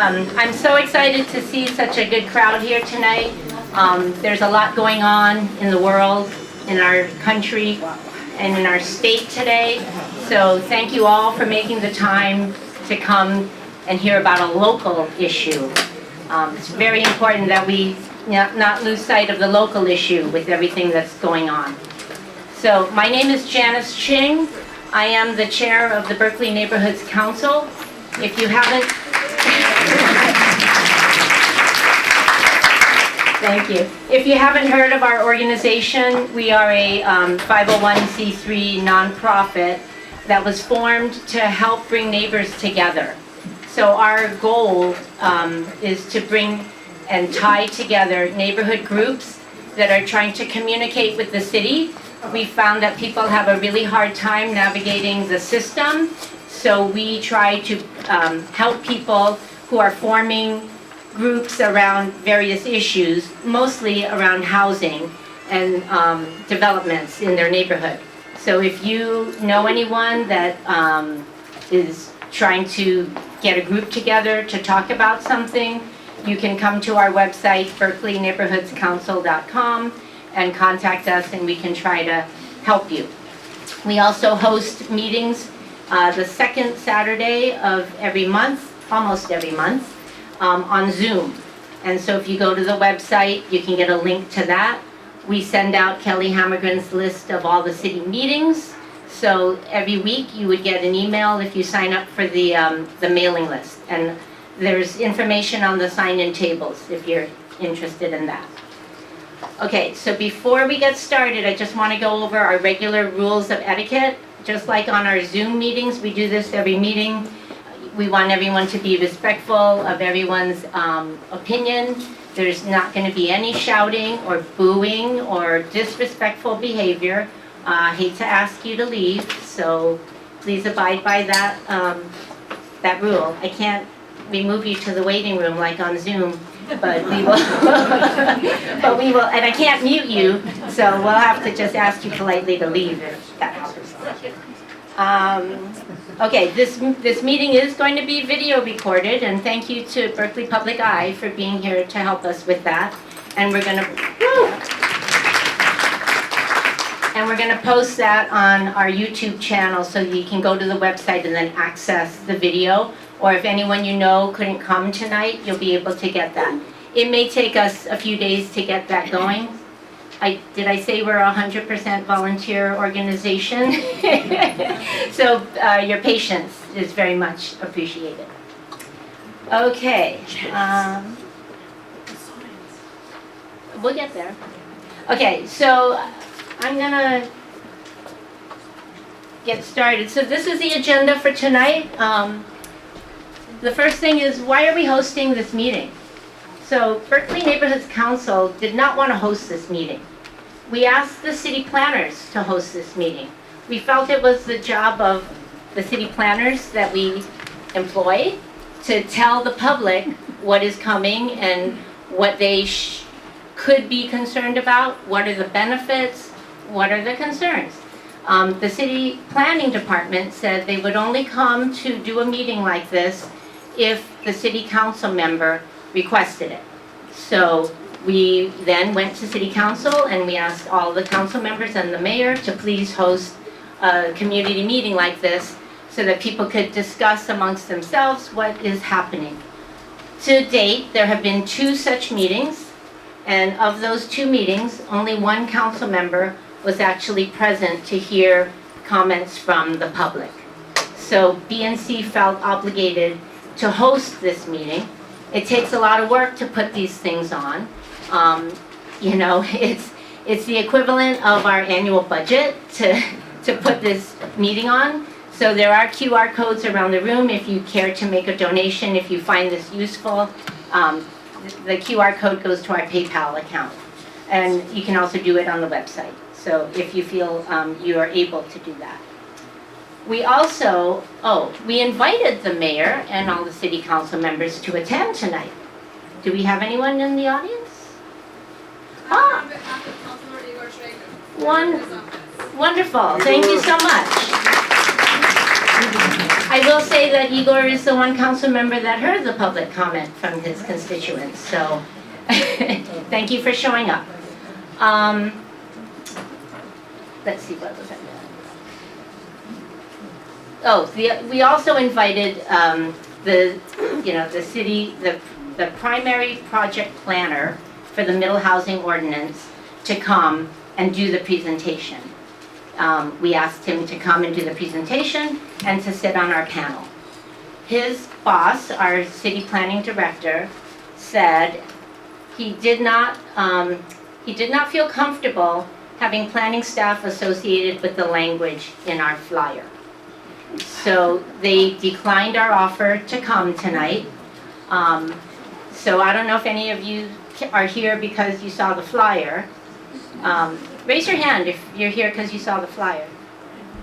I'm so excited to see such a good crowd here tonight. There's a lot going on in the world, in our country, and in our state today. So thank you all for making the time to come and hear about a local issue. It's very important that we not lose sight of the local issue with everything that's going on. So my name is Janis Ching. I am the chair of the Berkeley Neighborhoods Council. If you haven't, thank you. If you haven't heard of our organization, we are a 501c3 nonprofit that was formed to help bring neighbors together. So our goal is to bring and tie together neighborhood groups that are trying to communicate with the city. We found that people have a really hard time navigating the system, so we try to help people who are forming groups around various issues, mostly around housing and developments in their neighborhood. So if you know anyone that is trying to get a group together to talk about something, you can come to our website, berkeley-neighborhoodscouncil.com, and contact us, and we can try to help you. We also host meetings the second Saturday of every month, almost every month, on Zoom. And so if you go to the website, you can get a link to that. We send out Kelly Hammergren's list of all the city meetings. So every week you would get an email if you sign up for the mailing list. And there's information on the sign-in tables if you're interested in that. Okay, so before we get started, I just want to go over our regular rules of etiquette. Just like on our Zoom meetings, we do this every meeting. We want everyone to be respectful of everyone's opinion. There's not going to be any shouting or booing or disrespectful behavior. I hate to ask you to leave, so please abide by that rule. I can't remove you to the waiting room like on Zoom, but we will. But we will, and I can't mute you, so we'll have to just ask you politely to leave if that helps. Okay, this meeting is going to be video recorded, and thank you to Berkeley Public Eye for being here to help us with that. And we're going to post that on our YouTube channel, so you can go to the website and then access the video. Or if anyone you know couldn't come tonight, you'll be able to get that. It may take us a few days to get that going. Did I say we're a 100% volunteer organization? So your patience is very much appreciated. Okay. We'll get there. Okay, so I'm gonna get started. So this is the agenda for tonight. The first thing is, why are we hosting this meeting? So Berkeley Neighborhoods Council did not want to host this meeting. We asked the city planners to host this meeting. We felt it was the job of the city planners that we employ to tell the public what is coming and what they could be concerned about, what are the benefits, what are the concerns. The city planning department said they would only come to do a meeting like this if the city council member requested it. So we then went to city council and we asked all the council members and the mayor to please host a community meeting like this so that people could discuss amongst themselves what is happening. To date, there have been 2 such meetings, and of those 2 meetings, only 1 council member was actually present to hear comments from the public. So BNC felt obligated to host this meeting. It takes a lot of work to put these things on. You know, it's the equivalent of our annual budget to put this meeting on. So there are QR codes around the room if you care to make a donation, if you find this useful. The QR code goes to our PayPal account. And you can also do it on the website. So if you feel you are able to do that. We also, we invited the mayor and all the city council members to attend tonight. Do we have anyone in the audience? Wonderful. Thank you so much. I will say that Igor is the one council member that heard the public comment from his constituents, so thank you for showing up. Let's see, what was that? Oh, we also invited the city, the primary project planner for the Middle Housing Ordinance to come and do the presentation. We asked him to come and do the presentation and to sit on our panel. His boss, our city planning director, said he did not feel comfortable having planning staff associated with the language in our flyer. So they declined our offer to come tonight. So I don't know if any of you are here because you saw the flyer. Raise your hand if you're here because you saw the flyer.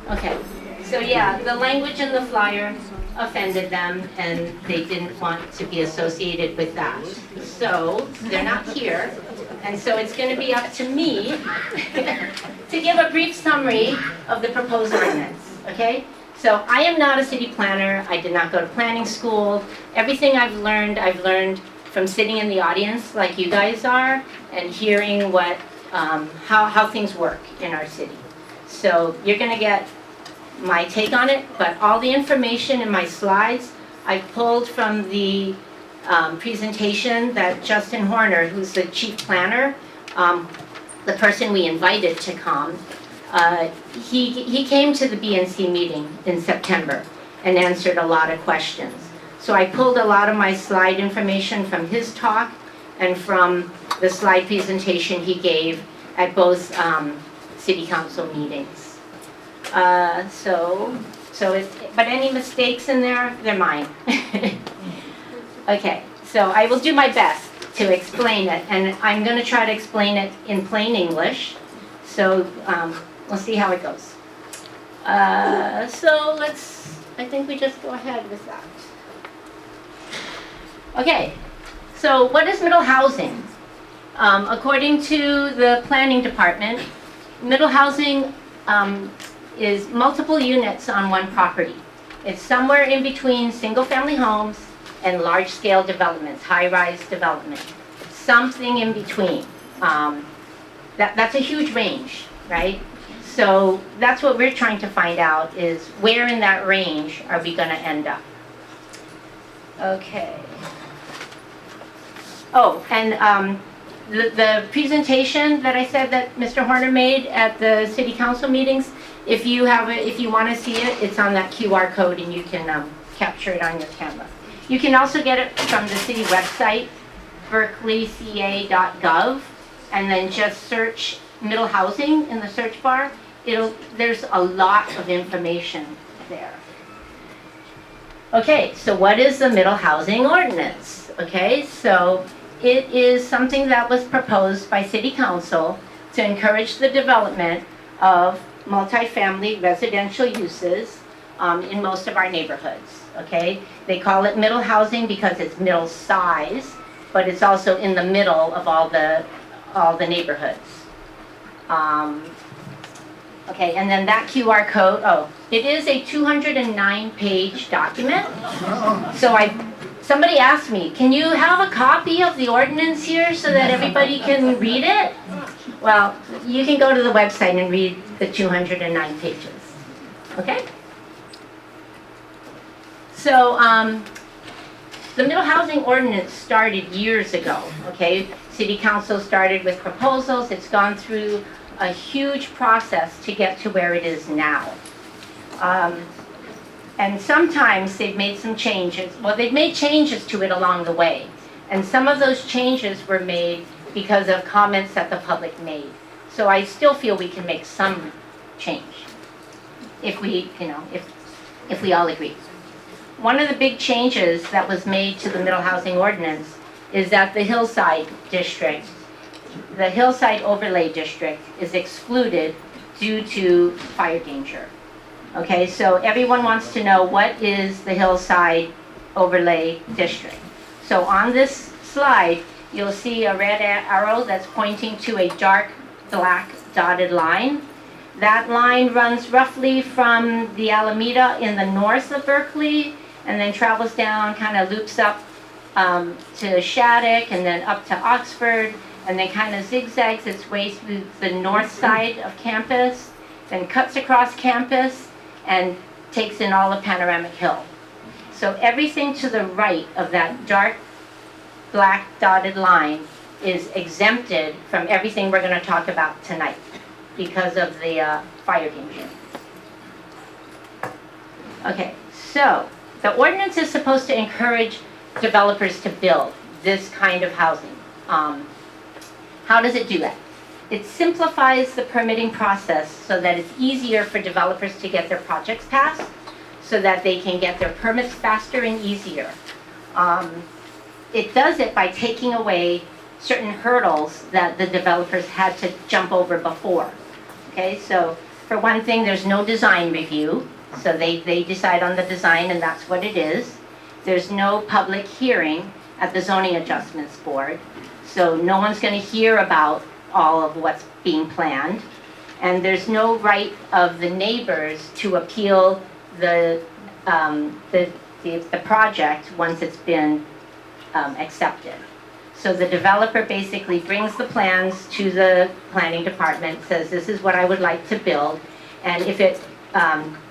Okay. So yeah, the language in the flyer offended them and they didn't want to be associated with that. So they're not here. And so it's going to be up to me to give a brief summary of the proposed ordinance. Okay? So I am not a city planner. I did not go to planning school. Everything I've learned from sitting in the audience like you guys are and hearing what, how things work in our city. So you're going to get my take on it, but all the information in my slides I pulled from the presentation that Justin Horner, who's the chief planner, the person we invited to come, he came to the BNC meeting in September and answered a lot of questions. So I pulled a lot of my slide information from his talk and from the slide presentation he gave at both city council meetings. But any mistakes in there, they're mine. Okay, so I will do my best to explain it, and I'm going to try to explain it in plain English. So we'll see how it goes. So I think we just go ahead with that. Okay, so what is middle housing? According to the planning department, middle housing is multiple units on one property. It's somewhere in between single-family homes and large-scale developments, high-rise development. Something in between. That's a huge range, right? So that's what we're trying to find out is where in that range are we going to end up? Okay. Oh, and the presentation that I said that Mr. Horner made at the city council meetings, if you want to see it, it's on that QR code and you can capture it on your camera. You can also get it from the city website, berkeleyca.gov, and then just search middle housing in the search bar. There's a lot of information there. Okay, so what is the Middle Housing Ordinance? Okay, so it is something that was proposed by City Council to encourage the development of multifamily residential uses in most of our neighborhoods. Okay, they call it middle housing because it's middle size, but it's also in the middle of all the neighborhoods. Okay, and then that QR code, it is a 209-page document. So somebody asked me, can you have a copy of the ordinance here so that everybody can read it? Well, you can go to the website and read the 209 pages. Okay? So, the Middle Housing Ordinance started years ago, okay? City Council started with proposals. It's gone through a huge process to get to where it is now. And sometimes they've made some changes. Well, they've made changes to it along the way. And some of those changes were made because of comments that the public made. So I still feel we can make some change if we, if we all agree. One of the big changes that was made to the Middle Housing Ordinance is that the Hillside District, the Hillside Overlay District is excluded due to fire danger. Okay, so everyone wants to know what is the Hillside Overlay District. So on this slide, you'll see a red arrow that's pointing to a dark black dotted line. That line runs roughly from the Alameda in the north of Berkeley, and then travels down, kind of loops up to Shattuck, and then up to Oxford, and then kind of zigzags its way through the north side of campus, then cuts across campus, and takes in all of Panoramic Hill. So everything to the right of that dark black dotted line is exempted from everything we're going to talk about tonight because of the fire danger. Okay, so the ordinance is supposed to encourage developers to build this kind of housing. How does it do that? It simplifies the permitting process so that it's easier for developers to get their projects passed, so that they can get their permits faster and easier. It does it by taking away certain hurdles that the developers had to jump over before. Okay, so for one thing, there's no design review, so they decide on the design and that's what it is. There's no public hearing at the Zoning Adjustments Board, so no one's going to hear about all of what's being planned. And there's no right of the neighbors to appeal the project once it's been accepted. So the developer basically brings the plans to the planning department, says this is what I would like to build, and if it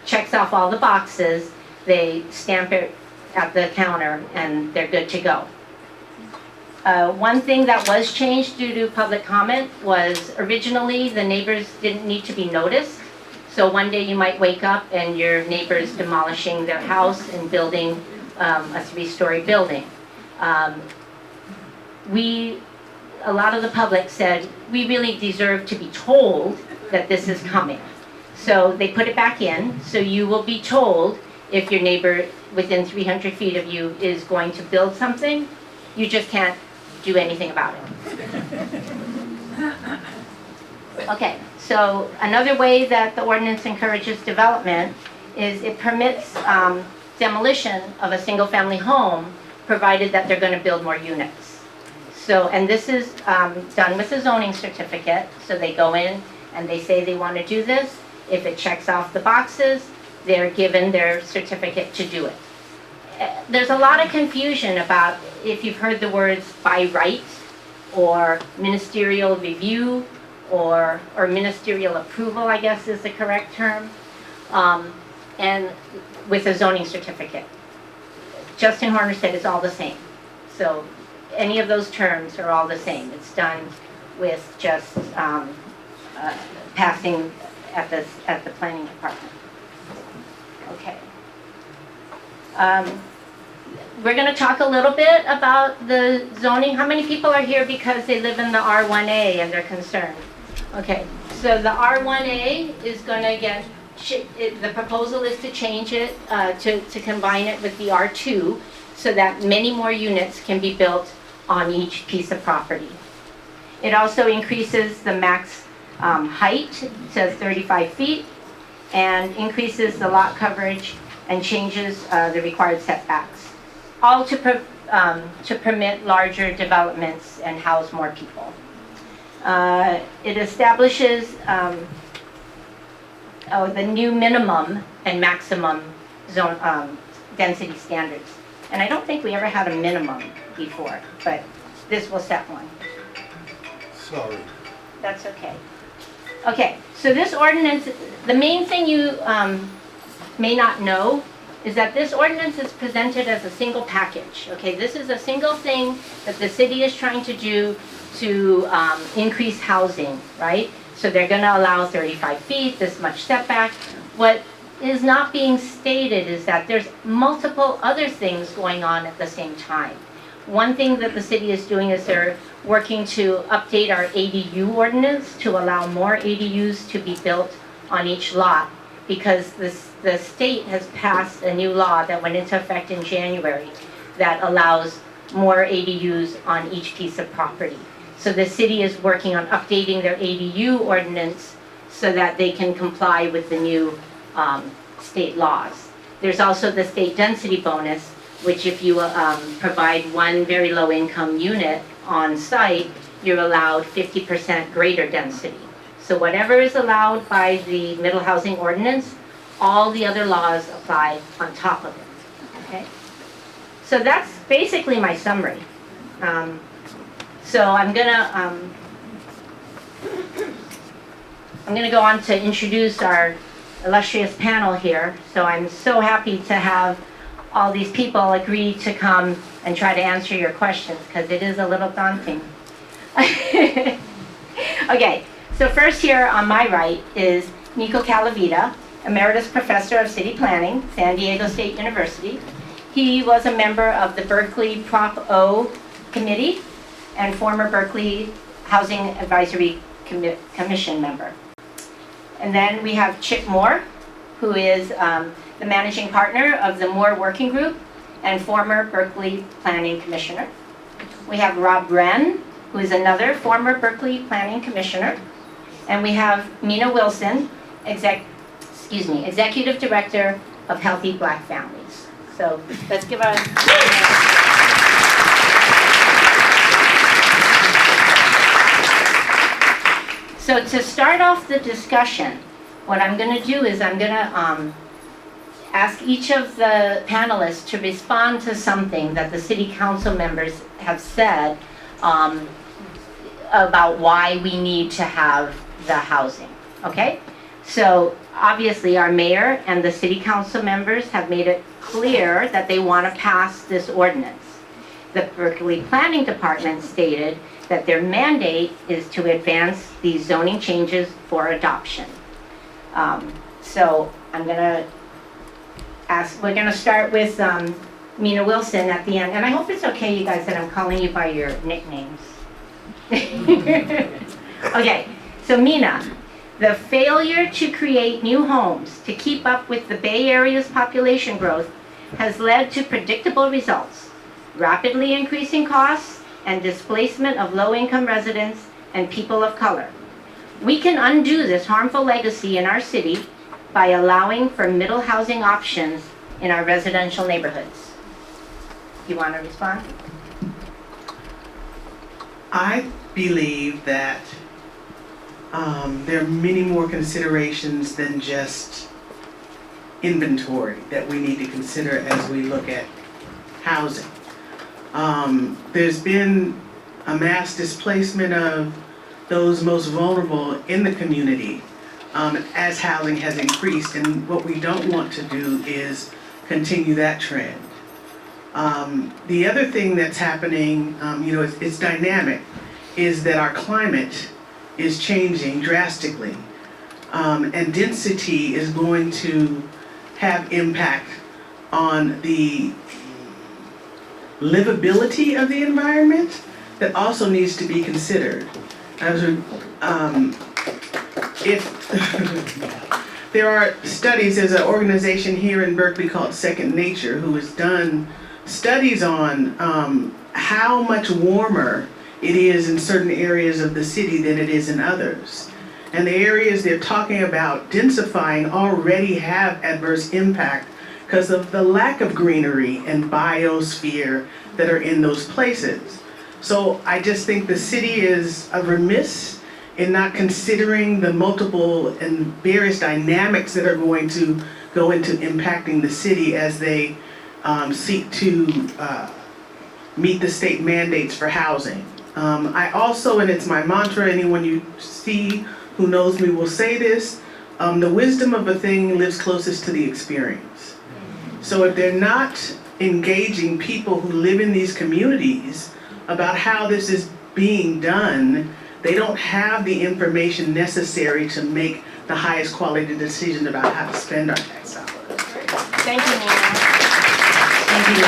checks off all the boxes, they stamp it at the counter and they're good to go. One thing that was changed due to public comment was originally the neighbors didn't need to be noticed. So one day you might wake up and your neighbor's demolishing their house and building a 3-story building. A lot of the public said, we really deserve to be told that this is coming. So they put it back in, so you will be told if your neighbor within 300 feet of you is going to build something. You just can't do anything about it. Okay, so another way that the ordinance encourages development is it permits demolition of a single-family home, provided that they're going to build more units. So, and this is done with a zoning certificate, so they go in and they say they want to do this. If it checks off the boxes, they're given their certificate to do it. There's a lot of confusion about if you've heard the words by right, or ministerial review, or ministerial approval, I guess is the correct term, and with a zoning certificate. Justin Horner said it's all the same. So any of those terms are all the same. It's done with just passing at the planning department. Okay. We're going to talk a little bit about the zoning. How many people are here because they live in the R1A and they're concerned? Okay, so the R1A is going to get, the proposal is to change it, to combine it with the R2 so that many more units can be built on each piece of property. It also increases the max height to 35 feet and increases the lot coverage and changes the required setbacks, all to permit larger developments and house more people. It establishes the new minimum and maximum zone density standards. And I don't think we ever had a minimum before, but this will set one. Sorry. That's okay. Okay, so this ordinance, the main thing you may not know is that this ordinance is presented as a single package. Okay, this is a single thing that the city is trying to do to increase housing, right? So they're going to allow 35 feet, this much setback. What is not being stated is that there's multiple other things going on at the same time. One thing that the city is doing is they're working to update our ADU ordinance to allow more ADUs to be built on each lot, because the state has passed a new law that went into effect in January that allows more ADUs on each piece of property. So the city is working on updating their ADU ordinance so that they can comply with the new state laws. There's also the state density bonus, which if you provide one very low income unit on site, you're allowed 50% greater density. So whatever is allowed by the Middle Housing Ordinance, all the other laws apply on top of it, okay? So that's basically my summary. So I'm gonna go on to introduce our illustrious panel here. So I'm so happy to have all these people agree to come and try to answer your questions, because it is a little daunting. Okay, so first here on my right is Nico Calavita, Emeritus Professor of City Planning, San Diego State University. He was a member of the Berkeley Prop O Committee and former Berkeley Housing Advisory Commission member. And then we have Chip Moore, who is the managing partner of the Moore Working Group and former Berkeley Planning Commissioner. We have Rob Wrenn, who is another former Berkeley Planning Commissioner. And we have Mina Wilson, Executive Director of Healthy Black Families. So let's give a... So to start off the discussion, what I'm going to do is I'm going to ask each of the panelists to respond to something that the city council members have said about why we need to have the housing, okay? So obviously our mayor and the city council members have made it clear that they want to pass this ordinance. The Berkeley Planning Department stated that their mandate is to advance these zoning changes for adoption. So I'm gonna we're gonna start with Mina Wilson at the end, and I hope it's okay, you guys, that I'm calling you by your nicknames. Okay, so Mina, the failure to create new homes to keep up with the Bay Area's population growth has led to predictable results, rapidly increasing costs and displacement of low-income residents and people of color. We can undo this harmful legacy in our city by allowing for middle housing options in our residential neighborhoods. You want to respond? I believe that there are many more considerations than just inventory that we need to consider as we look at housing. There's been a mass displacement of those most vulnerable in the community as housing has increased, and what we don't want to do is continue that trend. The other thing that's happening, it's dynamic, is that our climate is changing drastically, and density is going to have impact on the livability of the environment that also needs to be considered. If there are studies, there's an organization here in Berkeley called Second Nature who has done studies on how much warmer it is in certain areas of the city than it is in others. And the areas they're talking about densifying already have adverse impact because of the lack of greenery and biosphere that are in those places. So I just think the city is remiss in not considering the multiple and various dynamics that are going to go into impacting the city as they seek to meet the state mandates for housing. I also, and it's my mantra, anyone you see who knows me will say this, the wisdom of a thing lives closest to the experience. So if they're not engaging people who live in these communities about how this is being done, they don't have the information necessary to make the highest quality decision about how to spend our tax dollars. Thank you, Mina. Thank you,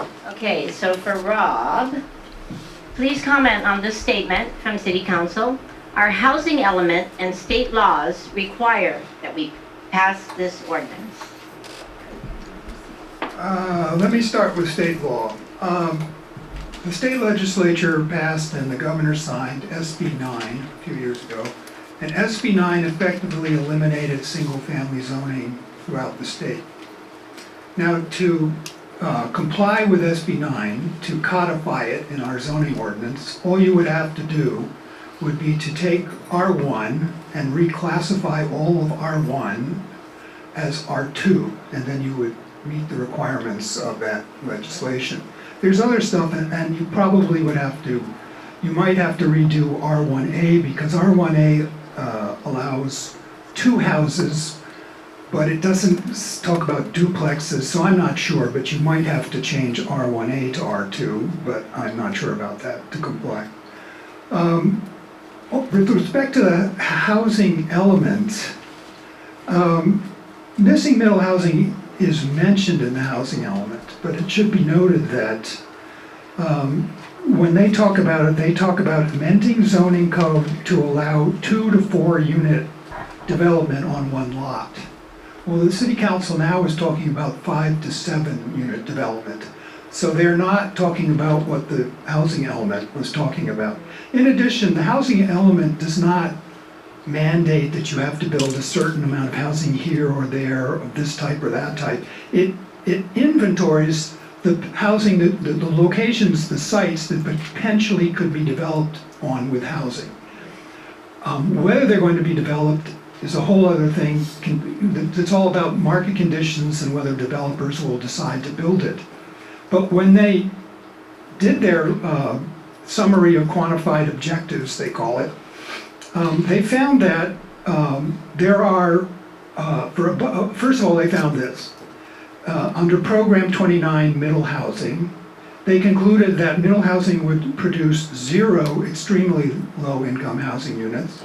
Mina. Okay, so for Rob, please comment on this statement from City Council. Our housing element and state laws require that we pass this ordinance. Let me start with state law. The state legislature passed and the governor signed SB 9 a few years ago, and SB 9 effectively eliminated single-family zoning throughout the state. Now, to comply with SB 9, to codify it in our zoning ordinance, all you would have to do would be to take R1 and reclassify all of R1 as R2, and then you would meet the requirements of that legislation. There's other stuff, and you probably would have to, you might have to redo R1A, because R1A allows 2 houses, but it doesn't talk about duplexes, so I'm not sure, but you might have to change R1A to R2, but I'm not sure about that to comply. With respect to the housing element, missing middle housing is mentioned in the housing element, but it should be noted that when they talk about it, they talk about amending zoning code to allow 2 to 4 unit development on one lot. Well, the city council now is talking about 5 to 7 unit development. So they're not talking about what the housing element was talking about. In addition, the housing element does not mandate that you have to build a certain amount of housing here or there of this type or that type. It inventories the housing, the locations, the sites that potentially could be developed on with housing. Whether they're going to be developed is a whole other thing. It's all about market conditions and whether developers will decide to build it. But when they did their summary of quantified objectives, they call it, they found that there are, first of all, they found this. Under Program 29, Middle Housing, they concluded that middle housing would produce 0 extremely low-income housing units,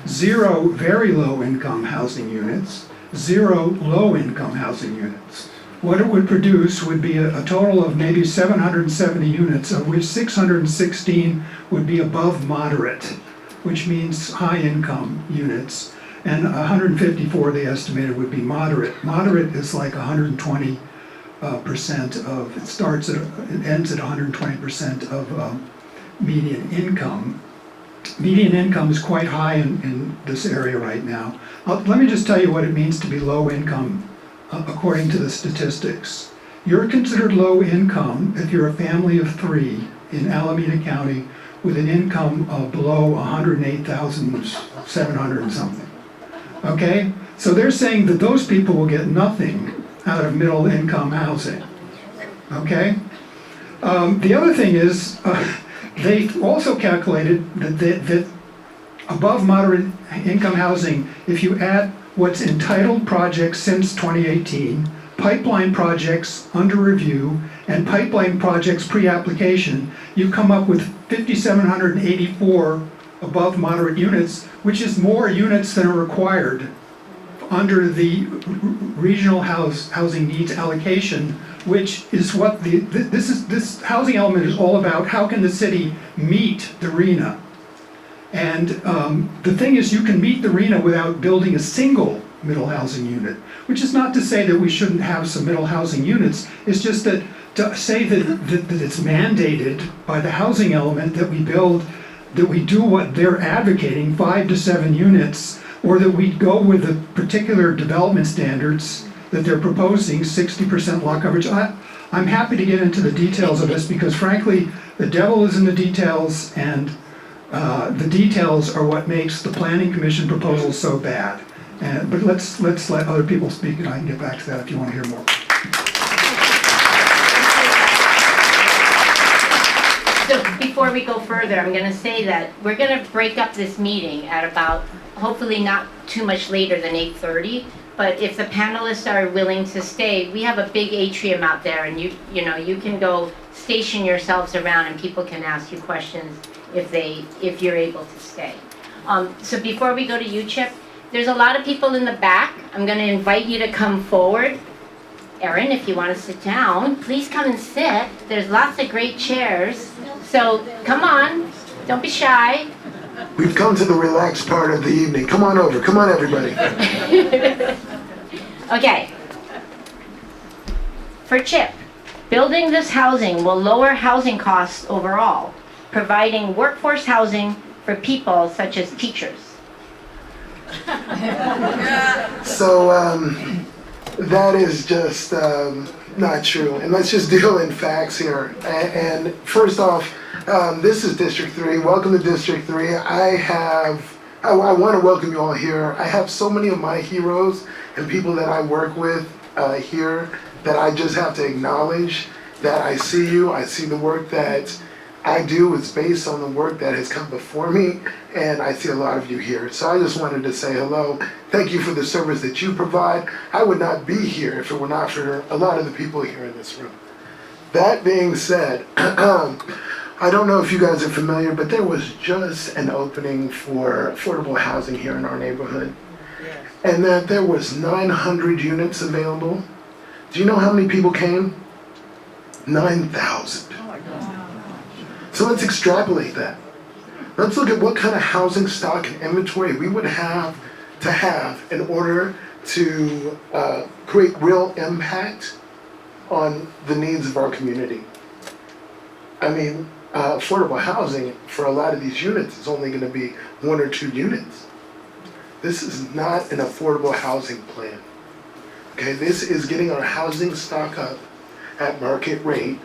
0 very low-income housing units, 0 low-income housing units. What it would produce would be a total of maybe 770 units, of which 616 would be above moderate, which means high-income units, and 154 they estimated would be moderate. Moderate is like 120% of, it ends at 120% of median income. Median income is quite high in this area right now. Let me just tell you what it means to be low income according to the statistics. You're considered low income if you're a family of 3 in Alameda County with an income below 108,700 and something. Okay? So they're saying that those people will get nothing out of middle income housing. Okay? The other thing is, they also calculated that above moderate income housing, if you add what's entitled projects since 2018, pipeline projects under review, and pipeline projects pre-application, you come up with 5,784 above moderate units, which is more units than are required under the regional housing needs allocation, which is what this housing element is all about. How can the city meet the RHNA? And the thing is, you can meet the RHNA without building a single middle housing unit, which is not to say that we shouldn't have some middle housing units. It's just that to say that it's mandated by the housing element that we build, that we do what they're advocating, 5 to 7 units, or that we go with the particular development standards that they're proposing, 60% lot coverage. I'm happy to get into the details of this because frankly, the devil is in the details, and the details are what makes the Planning Commission proposal so bad. But let's let other people speak, and I can get back to that if you want to hear more. So before we go further, I'm going to say that we're going to break up this meeting at about, hopefully not too much later than 8:30. But if the panelists are willing to stay, we have a big atrium out there, and you can go station yourselves around, and people can ask you questions if you're able to stay. So before we go to you, Chip, there's a lot of people in the back. I'm going to invite you to come forward. Erin, if you want to sit down, please come and sit. There's lots of great chairs. So come on, don't be shy. We've come to the relaxed part of the evening. Come on over. Come on, everybody. Okay. For Chip, building this housing will lower housing costs overall, providing workforce housing for people such as teachers. So, that is just not true. And let's just deal in facts here. And first off, This is District 3. Welcome to District 3. I want to welcome you all here. I have so many of my heroes and people that I work with here that I just have to acknowledge that I see you. I see the work that I do is based on the work that has come before me, and I see a lot of you here. So I just wanted to say hello. Thank you for the service that you provide. I would not be here if it were not for a lot of the people here in this room. That being said, I don't know if you guys are familiar, but there was just an opening for affordable housing here in our neighborhood. And that there was 900 units available. Do you know how many people came? 9,000. So let's extrapolate that. Let's look at what kind of housing stock and inventory we would have to have in order to create real impact on the needs of our community. I mean, affordable housing for a lot of these units is only going to be 1 or 2 units. This is not an affordable housing plan. Okay, this is getting our housing stock up at market rate,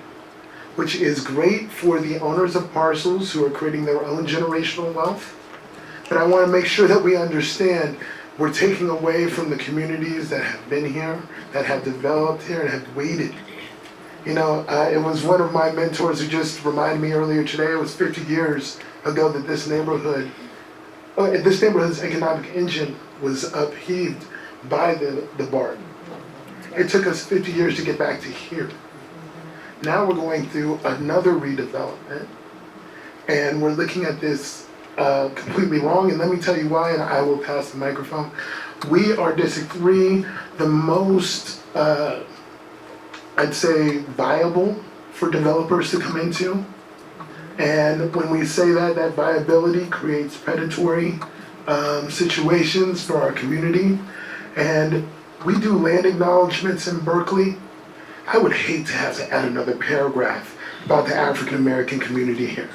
which is great for the owners of parcels who are creating their own generational wealth. But I want to make sure that we understand we're taking away from the communities that have been here, that have developed here, and have waited. You know, it was one of my mentors who just reminded me earlier today, it was 50 years ago that this neighborhood's economic engine was upheaved by the BART. It took us 50 years to get back to here. Now we're going through another redevelopment, and we're looking at this completely wrong, and let me tell you why, and I will pass the microphone. We are District 3, the most, I'd say, viable for developers to come into. And when we say that, that viability creates predatory situations for our community. And we do land acknowledgements in Berkeley. I would hate to have to add another paragraph about the African American community here.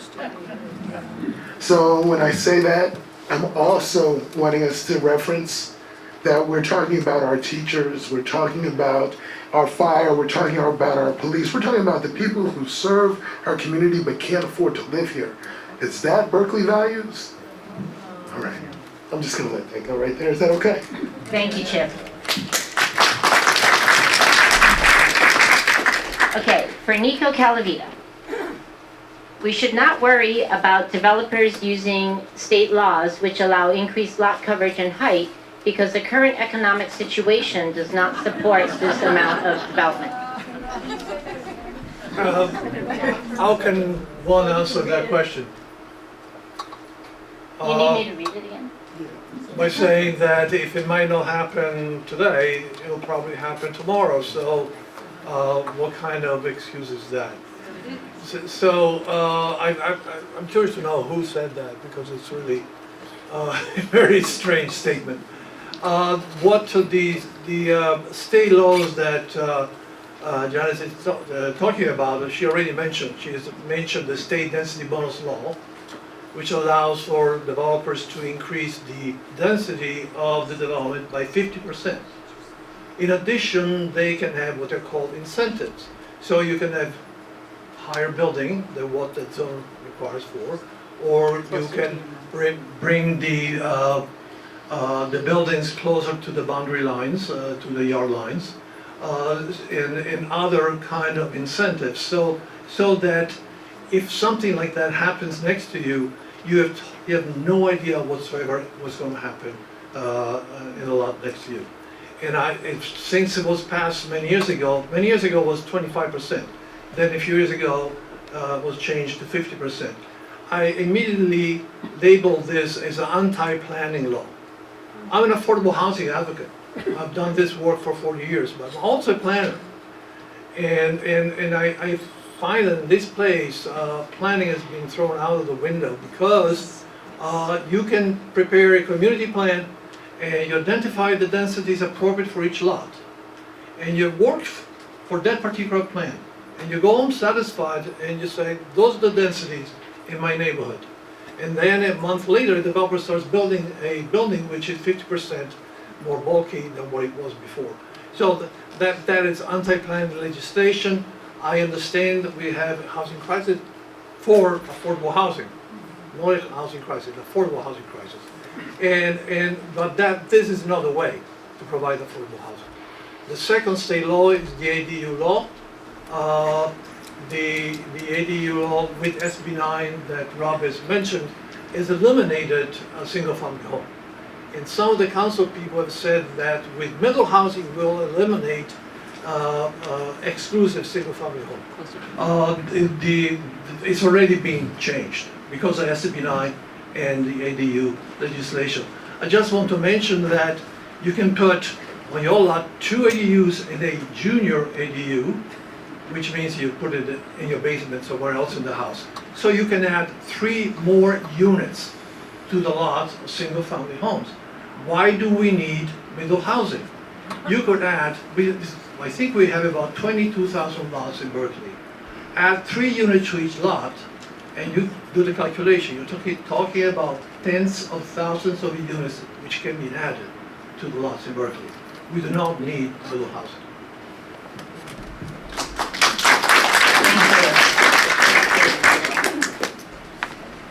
So when I say that, I'm also wanting us to reference that we're talking about our teachers, we're talking about our fire, we're talking about our police, we're talking about the people who serve our community but can't afford to live here. Is that Berkeley values? All right, I'm just gonna let that go right there. Is that okay? Thank you, Chip. Okay, for Nico Calavita. We should not worry about developers using state laws which allow increased lot coverage and height because the current economic situation does not support this amount of development. How can one answer that question? You need me to read it again? By saying that if it might not happen today, it'll probably happen tomorrow. So what kind of excuse is that? I'm curious to know who said that, because it's really a very strange statement. What the state laws that Janis is talking about, she already mentioned. She has mentioned the state density bonus law, which allows for developers to increase the density of the development by 50%. In addition, they can have what are called incentives. So you can have higher building than what that zone requires for, or you can bring the buildings closer to the boundary lines, to the yard lines, in other kind of incentives. So that if something like that happens next to you, you have no idea whatsoever what's going to happen in a lot next to you. And since it was passed many years ago was 25%. Then a few years ago was changed to 50%. I immediately labeled this as an anti-planning law. I'm an affordable housing advocate. I've done this work for 40 years, but I'm also a planner. And I find that in this place, planning has been thrown out of the window because you can prepare a community plan and you identify the densities appropriate for each lot. And you work for that particular plan. And you go home satisfied and you say, those are the densities in my neighborhood. And then a month later, the developer starts building a building which is 50% more bulky than what it was before. So that is anti-planning legislation. I understand that we have a housing crisis. for affordable housing, not a housing crisis, affordable housing crisis. But this is another way to provide affordable housing. The second state law is the ADU law. The ADU law with SB 9 that Rob has mentioned has eliminated a single-family home. And some of the council people have said that with middle housing will eliminate exclusive single-family home. It's already been changed because of SB 9 and the ADU legislation. I just want to mention that you can put on your lot 2 ADUs and a junior ADU, which means you put it in your basement somewhere else in the house. So you can add 3 more units to the lot of single-family homes. Why do we need middle housing? You could add, I think we have about 22,000 lots in Berkeley. Add 3 units to each lot, and you do the calculation. You're talking about tens of thousands of units which can be added to the lots in Berkeley. We do not need middle housing.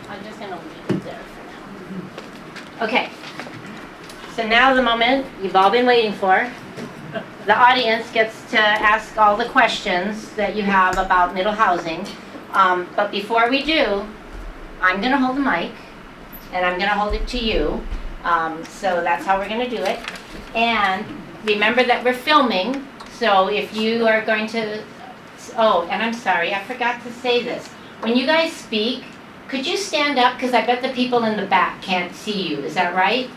I'm just gonna leave it there for now. Okay, so now the moment you've all been waiting for. The audience gets to ask all the questions that you have about middle housing. But before we do, I'm gonna hold the mic, and I'm gonna hold it to you. So that's how we're gonna do it. And remember that we're filming, so if you are going to, oh, and I'm sorry, I forgot to say this. When you guys speak, could you stand up? Because I bet the people in the back can't see you, is that right?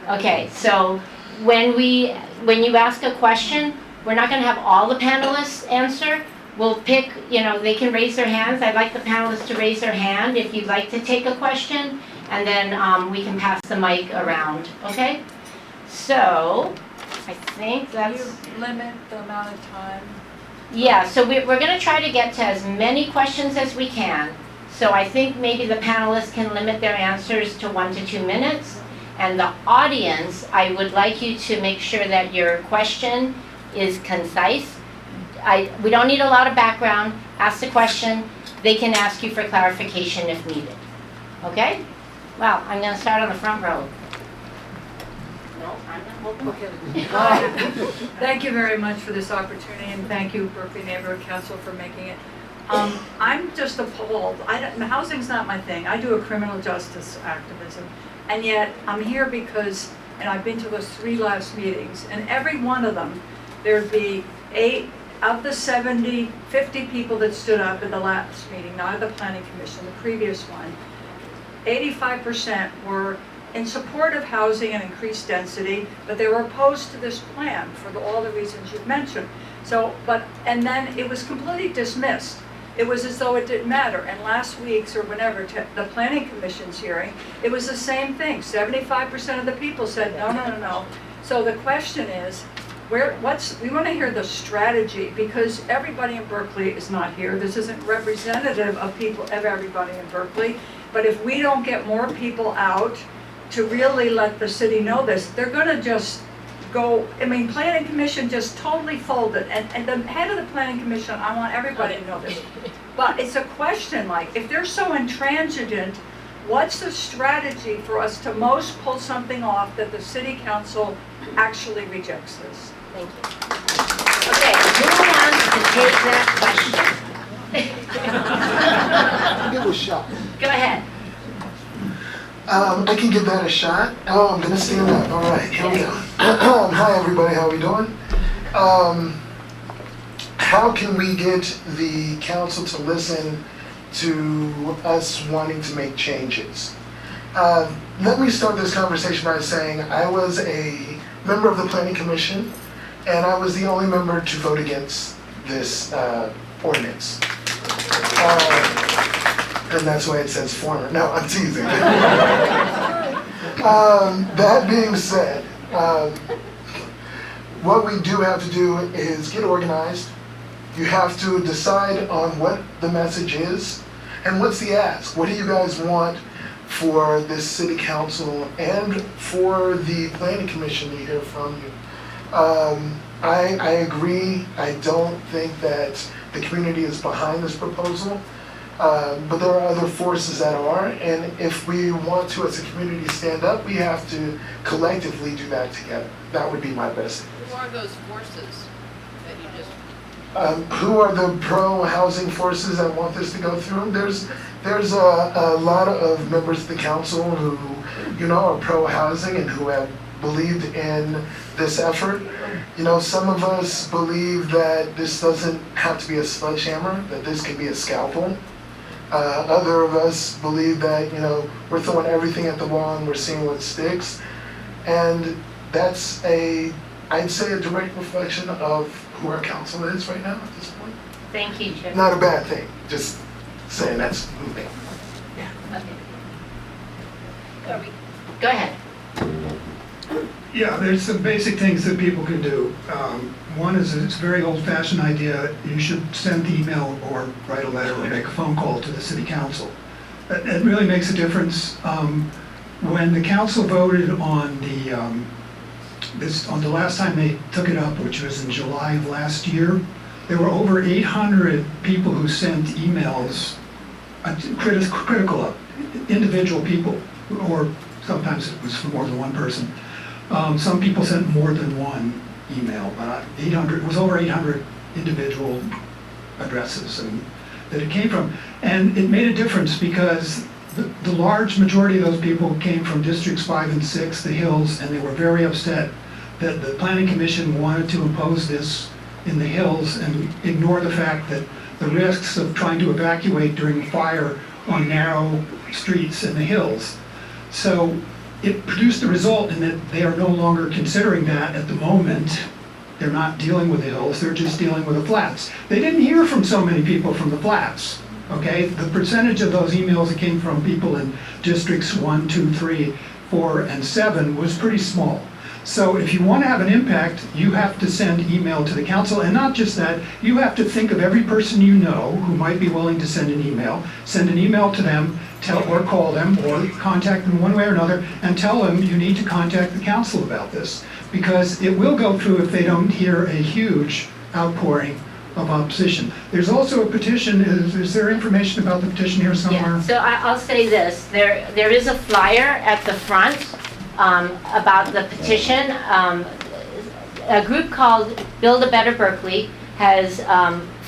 Okay, so when you ask a question, we're not gonna have all the panelists answer. We'll pick, they can raise their hands. I'd like the panelists to raise their hand if you'd like to take a question, and then we can pass the mic around, okay? So, I think that's... You limit the amount of time? Yeah, so we're gonna try to get to as many questions as we can. So I think maybe the panelists can limit their answers to 1 to 2 minutes. And the audience, I would like you to make sure that your question is concise. We don't need a lot of background. Ask the question. They can ask you for clarification if needed. Okay? Well, I'm gonna start on the front row. No, I'm not. Okay. Hi. Thank you very much for this opportunity, and thank you, Berkeley Neighborhood Council, for making it. I'm just appalled. Housing's not my thing. I do a criminal justice activism, and yet I'm here because, and I've been to those 3 last meetings, and every one of them, there'd be 8 of the 70, 50 people that stood up at the last meeting, not at the Planning Commission, the previous one. 85% were in support of housing and increased density, but they were opposed to this plan for all the reasons you've mentioned. And then it was completely dismissed. It was as though it didn't matter. And last week's, or whenever, the Planning Commission's hearing, it was the same thing. 75% of the people said, no. So the question is, we want to hear the strategy, because everybody in Berkeley is not here. This isn't representative of everybody in Berkeley. But if we don't get more people out to really let the city know this, they're going to just go. Planning Commission just totally folded. And the head of the Planning Commission, I want everybody to know this. But it's a question like, if they're so intransigent, what's the strategy for us to most pull something off that the City Council actually rejects this? Thank you. Okay, who wants to take that question? Give it a shot. Go ahead. I can give that a shot. Oh, I'm gonna stand up. All right, here we go. Hi, everybody. How are we doing? How can we get the council to listen to us wanting to make changes? Let me start this conversation by saying I was a member of the Planning Commission, and I was the only member to vote against this ordinance. And that's why it says former. No, I'm teasing. That being said, what we do have to do is get organized. You have to decide on what the message is and what's the ask. What do you guys want for this city council and for the planning commission to hear from you? I agree. I don't think that the community is behind this proposal. But there are other forces that are, and if we want to, as a community, stand up, we have to collectively do that together. That would be my best. Who are those forces that you just? Who are the pro-housing forces that want this to go through? There's a lot of members of the council who, are pro-housing and who have believed in this effort. Some of us believe that this doesn't have to be a sledgehammer, that this can be a scalpel. Other of us believe that, we're throwing everything at the wall and we're seeing what sticks. And that's I'd say a direct reflection of who our council is right now at this point. Thank you, Chip. Not a bad thing, just saying that's me. Okay. Go ahead. Yeah, there's some basic things that people can do. One is, it's a very old-fashioned idea, you should send the email or write a letter or make a phone call to the city council. It really makes a difference. When the council voted on the last time they took it up, which was in July of last year, there were over 800 people who sent emails critical of individual people, or sometimes it was from more than one person. Some people sent more than one email, but it was over 800 individual addresses that it came from. And it made a difference because the large majority of those people came from districts 5 and 6, the hills, and they were very upset that the planning commission wanted to impose this in the hills and ignore the fact that the risks of trying to evacuate during fire on narrow streets in the hills. So it produced a result in that they are no longer considering that at the moment. They're not dealing with the hills, they're just dealing with the flats. They didn't hear from so many people from the flats, okay? The percentage of those emails that came from people in districts 1, 2, 3, 4, and 7 was pretty small. So if you want to have an impact, you have to send email to the council, and not just that, you have to think of every person you know who might be willing to send an email to them, or call them, or contact them one way or another, and tell them you need to contact the council about this, because it will go through if they don't hear a huge outpouring of opposition. There's also a petition. Is there information about the petition here somewhere? Yeah, so I'll say this, there is a flyer at the front about the petition. A group called Build a Better Berkeley has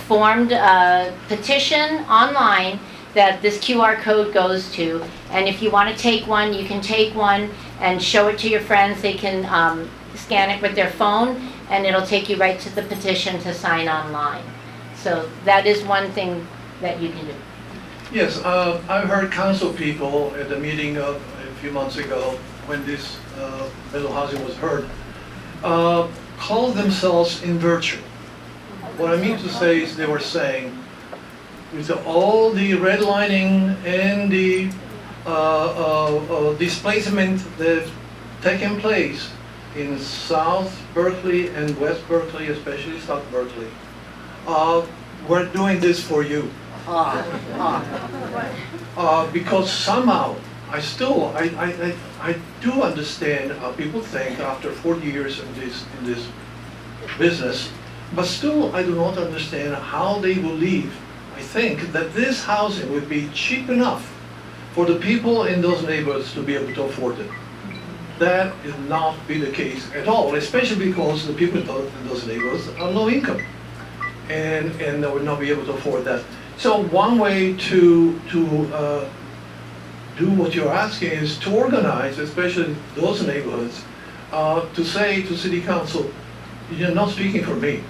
formed a petition online that this QR code goes to, and if you want to take one, you can take one and show it to your friends. They can scan it with their phone, and it'll take you right to the petition to sign online. So that is one thing that you can do. Yes, I've heard council people at the meeting of a few months ago when this middle housing was heard, call themselves in virtue. What I mean to say is they were saying, with all the redlining and the displacement that's taken place in South Berkeley and West Berkeley, especially South Berkeley, we're doing this for you. Because somehow, I do understand how people think after 40 years in this business, but still I do not understand how they believe, I think, that this housing would be cheap enough for the people in those neighborhoods to be able to afford it. That is not be the case at all, especially because the people in those neighborhoods are low income and they would not be able to afford that. So one way to do what you're asking is to organize, especially those neighborhoods, to say to City Council, you're not speaking for me.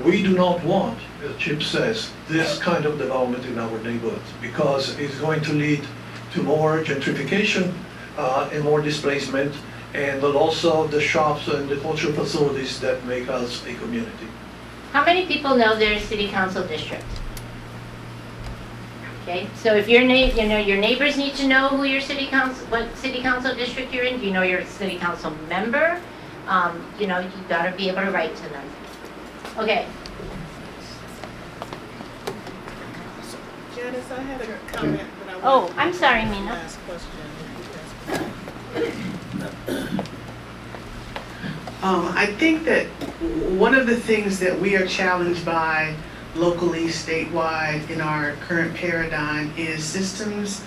We do not want, as Chip says, this kind of development in our neighborhoods because it's going to lead to more gentrification and more displacement, and but also the shops and the cultural facilities that make us a community. How many people know their city council district? Okay, so if your your neighbors need to know who your city council, what city council district you're in. Do you know your city council member? You got to be able to write to them. Okay. Janis, I had a comment, but I Oh, wanted to I'm sorry, Mina. last question. I think that one of the things that we are challenged by locally, statewide, in our current paradigm is systems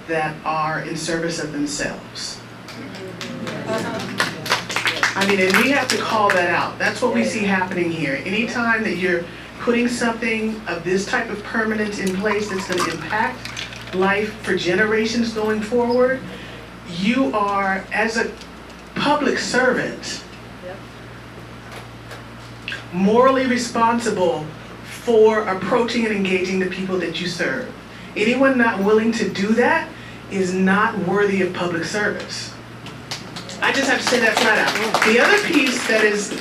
that are in service of themselves. I mean, and we have to call that out. That's what we see happening here. Anytime that you're putting something of this type of permanence in place that's going to impact life for generations going forward, you are, as a public servant, morally responsible for approaching and engaging the people that you serve. Anyone not willing to do that is not worthy of public service. I just have to say that flat out. The other piece that is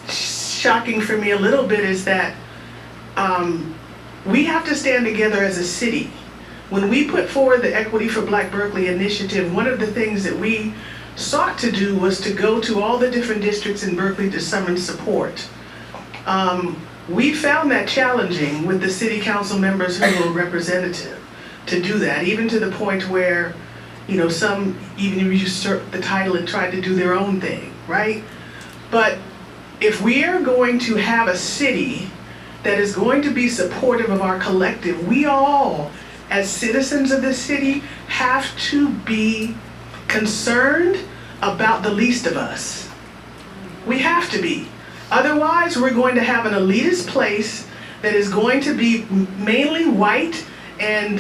shocking for me a little bit is that we have to stand together as a city. When we put forward the Equity for Black Berkeley initiative, one of the things that we sought to do was to go to all the different districts in Berkeley to summon support. We found that challenging with the city council members who were representative to do that, even to the point where, you know, some even usurped the title and tried to do their own thing, right? But if we are going to have a city that is going to be supportive of our collective, we all, as citizens of this city, have to be concerned about the least of us. We have to be. Otherwise, we're going to have an elitist place that is going to be mainly white and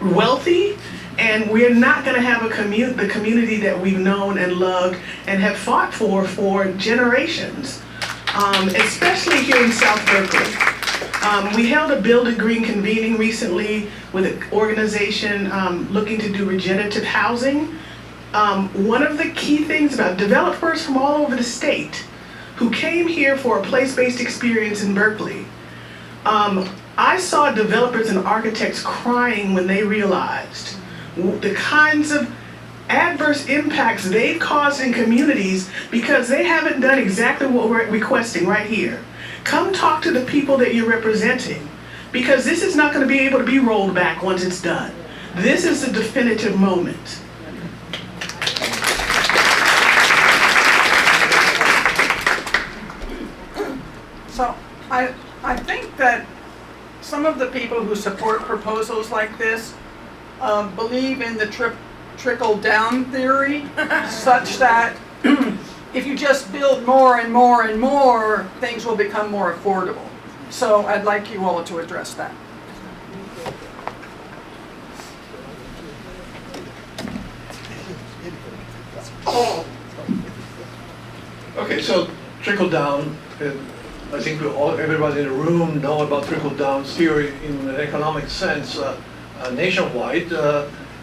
wealthy, and we're not going to have the community that we've known and loved and have fought for generations, especially here in South Berkeley. We held a Build a Green convening recently with an organization looking to do regenerative housing. One of the key things about developers from all over the state who came here for a place-based experience in Berkeley, I saw developers and architects crying when they realized the kinds of adverse impacts they've caused in communities because they haven't done exactly what we're requesting right here. Come talk to the people that you're representing, because this is not going to be able to be rolled back once it's done. This is the definitive moment. So I think that some of the people who support proposals like this believe in the trickle-down theory, such that if you just build more and more and more, things will become more affordable. So I'd like you all to address that. Okay, so trickle down, I think everybody in the room know about trickle down theory in an economic sense nationwide.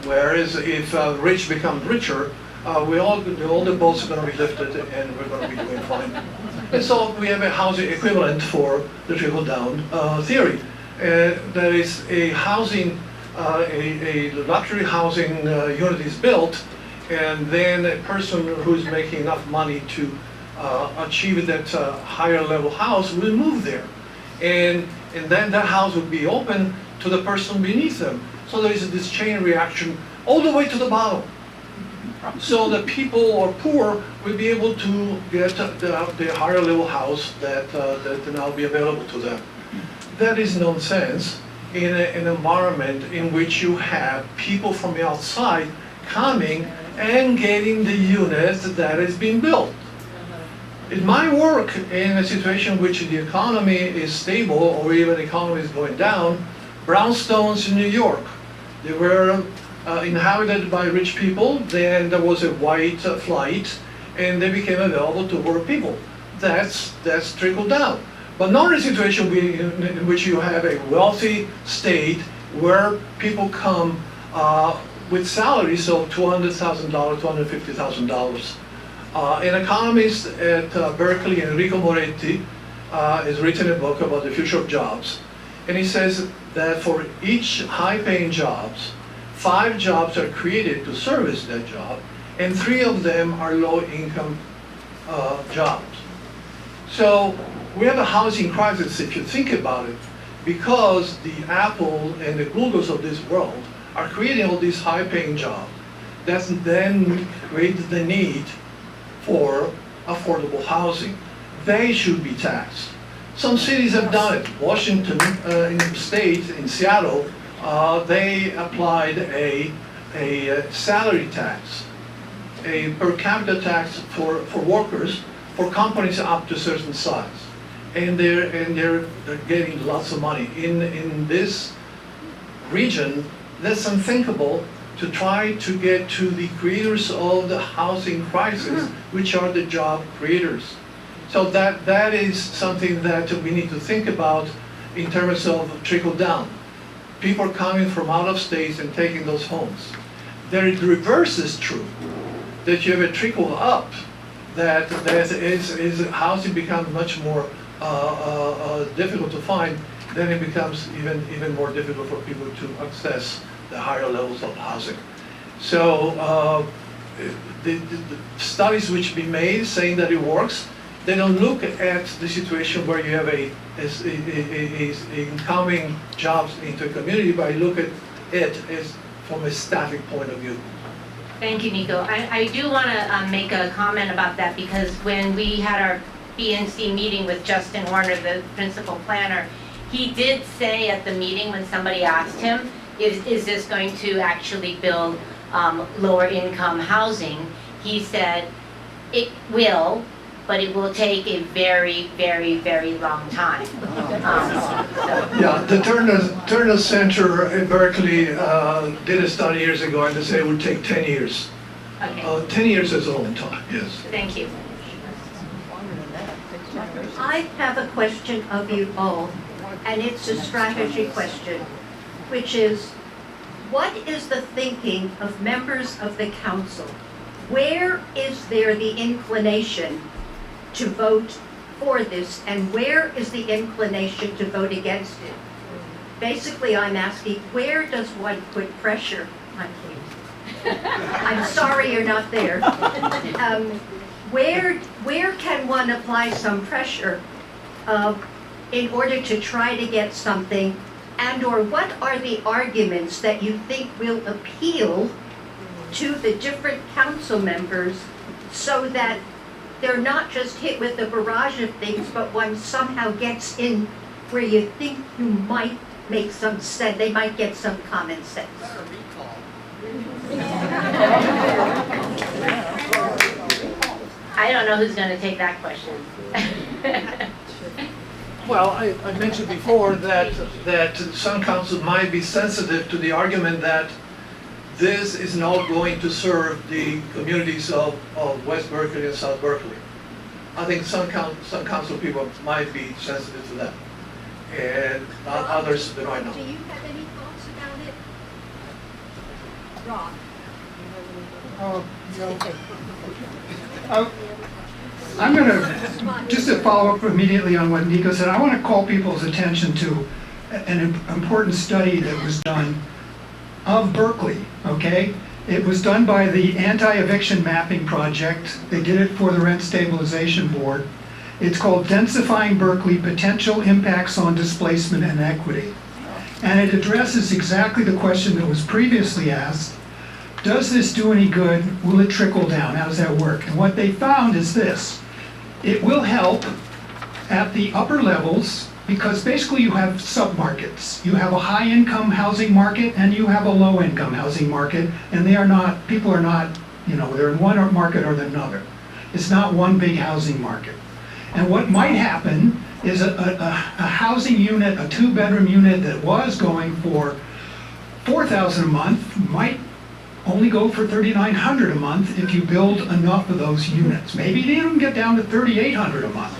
Whereas if rich become richer, all the boats are going to be lifted and we're going to be doing fine. And so we have a housing equivalent for the trickle down theory. There is a housing, a luxury housing unit is built, and then a person who's making enough money to achieve that higher level house will move there. And then that house will be open to the person beneath them. So there is this chain reaction all the way to the bottom. So the people who are poor will be able to get the higher level house that will now be available to them. That is nonsense in an environment in which you have people from the outside coming and getting the units that is being built. It might work in a situation in which the economy is stable or even the economy is going down. Brownstones in New York, they were inhabited by rich people, then there was a white flight, and they became available to poor people. That's trickled down. But not in a situation in which you have a wealthy state where people come with salaries of $200,000, $250,000. An economist at Berkeley, Enrico Moretti, has written a book about the future of jobs. And he says that for each high-paying jobs, 5 jobs are created to service that job, and 3 of them are low-income jobs. So we have a housing crisis, if you think about it, because the Apple and the Googles of this world are creating all these high-paying jobs. That then creates the need for affordable housing. they should be taxed. Some cities have done it. Washington, in the state, in Seattle, they applied a salary tax, a per capita tax for workers, for companies up to a certain size. And they're getting lots of money. In this region, that's unthinkable to try to get to the creators of the housing crisis, which are the job creators. So that is something that we need to think about in terms of trickle down. People coming from out of states and taking those homes. The reverse is true, that you have a trickle up, that is housing becomes much more difficult to find, then it becomes even more difficult for people to access the higher levels of housing. So the studies which be made saying that it works, they don't look at the situation where you have a incoming jobs into a community, but look at it as from a static point of view. Thank you, Nico. I do want to make a comment about that, because when we had our BNC meeting with Justin Warner, the principal planner, he did say at the meeting when somebody asked him, is this going to actually build lower income housing? He said, it will, but it will take a very, very, very long time. Yeah, the Turner Center in Berkeley did a study years ago, and they said it would take 10 years. Okay, 10 years is a long time, yes. thank you. I have a question of you all, and it's a strategy question, which is, what is the thinking of members of the council? Where is there the inclination to vote for this, and where is the inclination to vote against it? Basically, I'm asking, where does one put pressure on you? I'm sorry you're not there. Where can one apply some pressure in order to try to get something, and or what are the arguments that you think will appeal to the different council members so that they're not just hit with a barrage of things, but one somehow gets in where you think you might make some sense, they might get some common sense. I don't know who's going to take that question. Well, I mentioned before that some councils might be sensitive to the argument that this is not going to serve the communities of West Berkeley and South Berkeley. I think some council people might be sensitive to that, and others they might not. Do you have any thoughts about it? Rob? I'm going to, just to follow up immediately on what Nico said, I want to call people's attention to an important study that was done of Berkeley, okay? It was done by the Anti-Eviction Mapping Project. They did it for the Rent Stabilization Board. It's called Densifying Berkeley, Potential Impacts on Displacement and Equity. And it addresses exactly the question that was previously asked. Does this do any good? Will it trickle down? How does that work? And what they found is this. It will help at the upper levels, because basically you have submarkets. You have a high-income housing market and you have a low-income housing market, and they are not, people are not, they're in one market or another. It's not one big housing market. And what might happen is a housing unit, a two-bedroom unit that was going for $4,000 a month might only go for $3,900 a month if you build enough of those units. Maybe they even get down to $3,800 a month.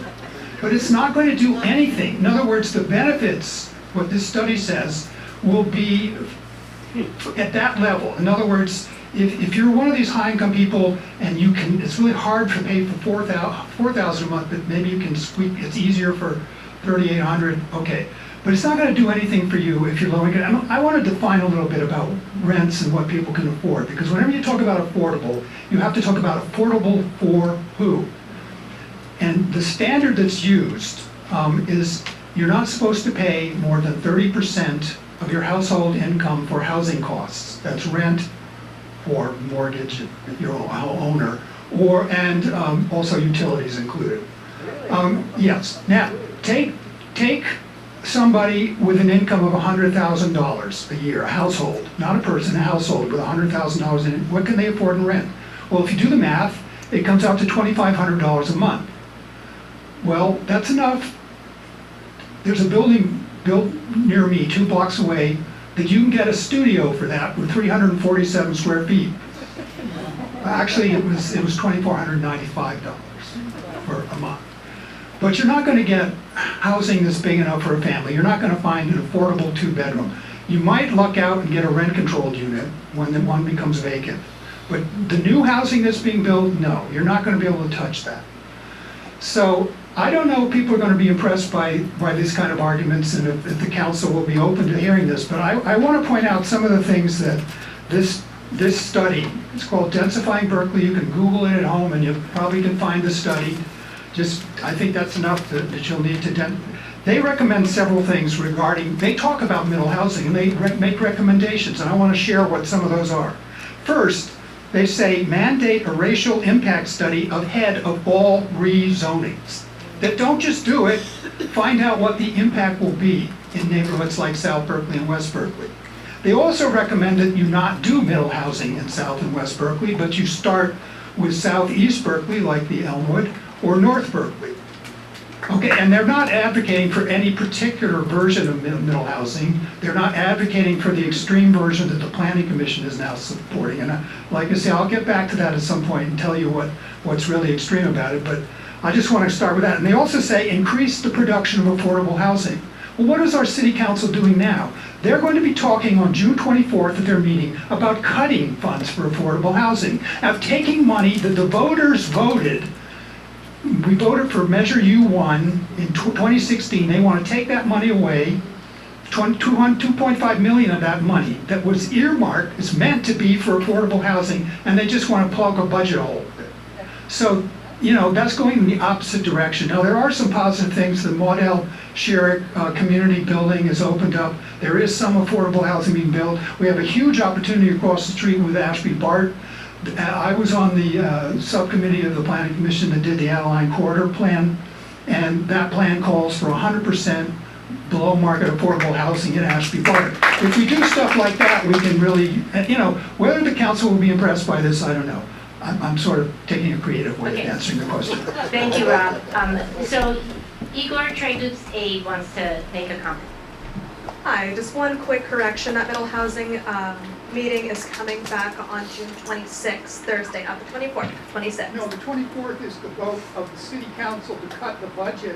But it's not going to do anything. In other words, the benefits, what this study says, will be at that level. In other words, if you're one of these high-income people and you can, it's really hard to pay for $4,000 a month, but maybe you can squeak, it's easier for $3,800, okay. But it's not going to do anything for you if you're low income. I want to define a little bit about rents and what people can afford, because whenever you talk about affordable, you have to talk about affordable for who. And the standard that's used is you're not supposed to pay more than 30% of your household income for housing costs. That's rent or mortgage if you're a owner, and also utilities included. Yes. Now, take somebody with an income of $100,000 a year, a household, not a person, a household with $100,000 in it. What can they afford in rent? Well, if you do the math, it comes out to $2,500 a month. Well, that's enough. There's a building built near me, 2 blocks away, that you can get a studio for that with 347 square feet. Actually, it was $2,495 for a month. But you're not going to get housing that's big enough for a family. You're not going to find an affordable 2-bedroom. You might luck out and get a rent-controlled unit when the one becomes vacant. But the new housing that's being built, no, you're not going to be able to touch that. So I don't know if people are going to be impressed by these kind of arguments and if the council will be open to hearing this. But I want to point out some of the things that this study, it's called Densifying Berkeley. You can Google it at home and you probably can find the study. I think that's enough that you'll need to. They recommend several things regarding, they talk about middle housing and they make recommendations, and I want to share what some of those are. First, they say mandate a racial impact study ahead of all rezonings. That don't just do it, find out what the impact will be in neighborhoods like South Berkeley and West Berkeley. They also recommend that you not do middle housing in South and West Berkeley, but you start with Southeast Berkeley, like the Elmwood, or North Berkeley. Okay, and they're not advocating for any particular version of middle housing. They're not advocating for the extreme version that the Planning Commission is now supporting. And like I say, I'll get back to that at some point and tell you what's really extreme about it, but I just want to start with that. And they also say increase the production of affordable housing. Well, what is our city council doing now? They're going to be talking on June 24th at their meeting about cutting funds for affordable housing, of taking money that the voters voted. We voted for Measure U1 in 2016. They want to take that money away, 2.5 million of that money that was earmarked is meant to be for affordable housing, and they just want to plug a budget hole. So, that's going in the opposite direction. Now, there are some positive things. The Maudel Sherrick community building is opened up. There is some affordable housing being built. We have a huge opportunity across the street with Ashby Bart. I was on the subcommittee of the Planning Commission that did the Adeline Corridor Plan, and that plan calls for 100% below market affordable housing in Ashby Bart. If we do stuff like that, we can really, whether the council will be impressed by this, I don't know. I'm sort of taking a creative way of answering the question. Thank you, Rob. So Igor Traders Aid wants to make a comment. Hi, just one quick correction. That middle housing meeting is coming back on June 26th, Thursday, not the 24th, 26th. No, the 24th is the vote of the city council to cut the budget